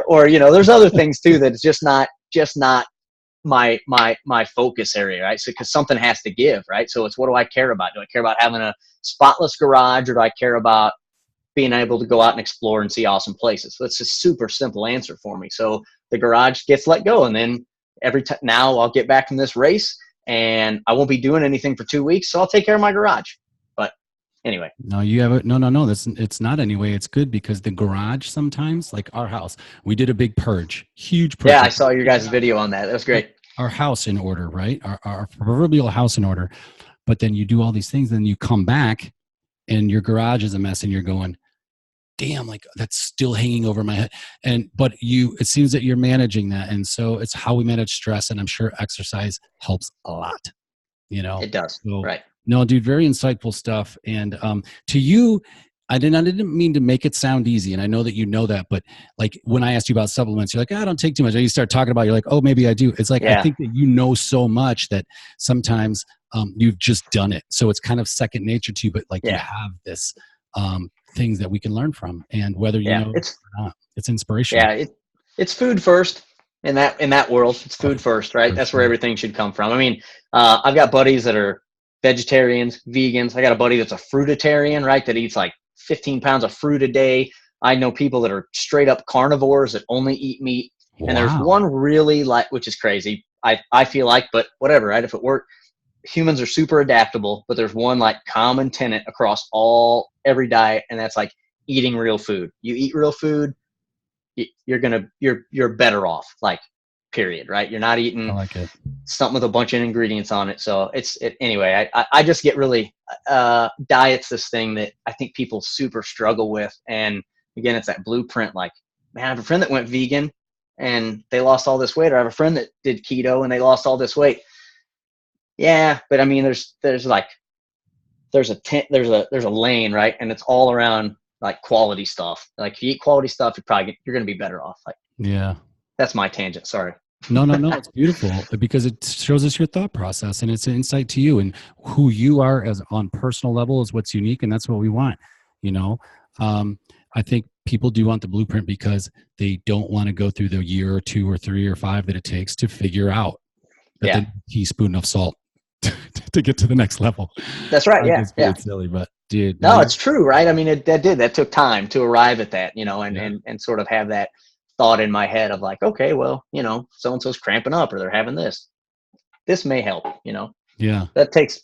or there's other things too that it's just not my focus area, right? So because something has to give, right? So it's, what do I care about? Do I care about having a spotless garage, or do I care about being able to go out and explore and see awesome places? So it's a super simple answer for me. So the garage gets let go, and then now I'll get back from this race, and I won't be doing anything for 2 weeks, so I'll take care of my garage. But anyway. No, you have it. No. It's not anyway. It's good, because the garage sometimes, like our house, we did a big purge, huge purge. Yeah, I saw your guys' video on that. That was great. Our house in order, right? Our proverbial house in order. But then you do all these things, then you come back and your garage is a mess, and you're going, damn, like that's still hanging over my head. But it seems that you're managing that. And so it's how we manage stress. And I'm sure exercise helps a lot, It does. So, right. No, dude, very insightful stuff. And to you, I didn't mean to make it sound easy. And I know that you know that, but like when I asked you about supplements, you're like, I don't take too much. And you start talking about, you're like, oh, maybe I do. It's like, I think that you know so much that sometimes you've just done it. So it's kind of second nature to you, but like you have this things that we can learn from. And whether you know it's or not, it's inspirational. Yeah, it's food first in that world. It's food first, right? That's where everything should come from. I mean, I've got buddies that are vegetarians, vegans. I got a buddy that's a fruitarian, right? That eats like 15 pounds of fruit a day. I know people that are straight up carnivores that only eat meat. Wow. And there's one really which is crazy. I feel like, but whatever, right? If it worked, humans are super adaptable, but there's one like common tenet across every diet. And that's like eating real food. You eat real food, you're better off, like, period, right? You're not eating something with a bunch of ingredients on it. So anyway, I just get really, diet's this thing that I think people super struggle with. And again, it's that blueprint. Like, man, I have a friend that went vegan and they lost all this weight, or I have a friend that did keto and they lost all this weight. Yeah. But I mean, there's a lane, right? And it's all around like quality stuff. Like if you eat quality stuff, you're going to be better off. Like, that's my tangent. Sorry. No. It's beautiful because it shows us your thought process and it's an insight to you, and who you are as on personal level is what's unique. And that's what we want. I think people do want the blueprint because they don't want to go through the year or 2 or 3 or 5 that it takes to figure out that the teaspoon of salt to get to the next level. That's right. It's silly, but dude, no, it's true, right? I mean, that took time to arrive at that, and sort of have that thought in my head of like, okay, well, so-and-so's cramping up or they're having this may help, that takes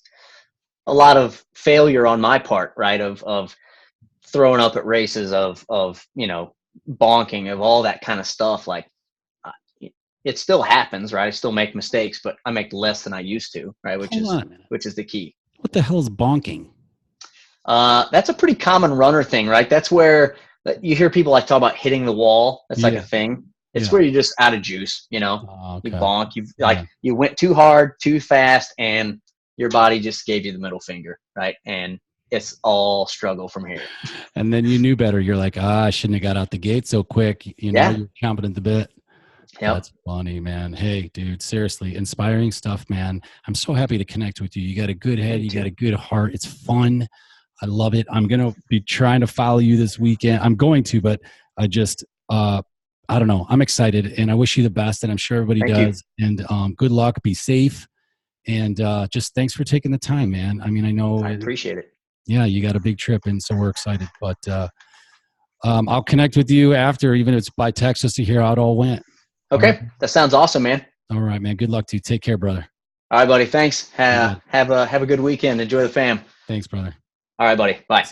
a lot of failure on my part, right? Of throwing up at races, of bonking, of all that kind of stuff. Like, it still happens, right? I still make mistakes, but I make less than I used to, right? Which is the key. What the hell is bonking? That's a pretty common runner thing, right? That's where you hear people like talk about hitting the wall. That's like a thing. It's where you're just out of juice, You bonk. You went too hard, too fast, and your body just gave you the middle finger, right? And it's all struggle from here. And then you knew better. You're like, I shouldn't have got out the gate so quick. You're chomping at the bit. Yep. That's funny, man. Hey, dude, seriously, inspiring stuff, man. I'm so happy to connect with you. You got a good head. You got a good heart. It's fun. I love it. I'm going to be trying to follow you this weekend. I'm going to, but I just, I don't know. I'm excited and I wish you the best, and I'm sure everybody does. And good luck. Be safe. And just thanks for taking the time, man. I mean, I appreciate it. Yeah, you got a big trip, and so we're excited. But I'll connect with you after, even if it's by text, just to hear how it all went. Okay. Right. That sounds awesome, man. All right, man. Good luck to you. Take care, brother. All right, buddy. Thanks. Have a good weekend. Enjoy the fam. Thanks, brother. All right, buddy. Bye.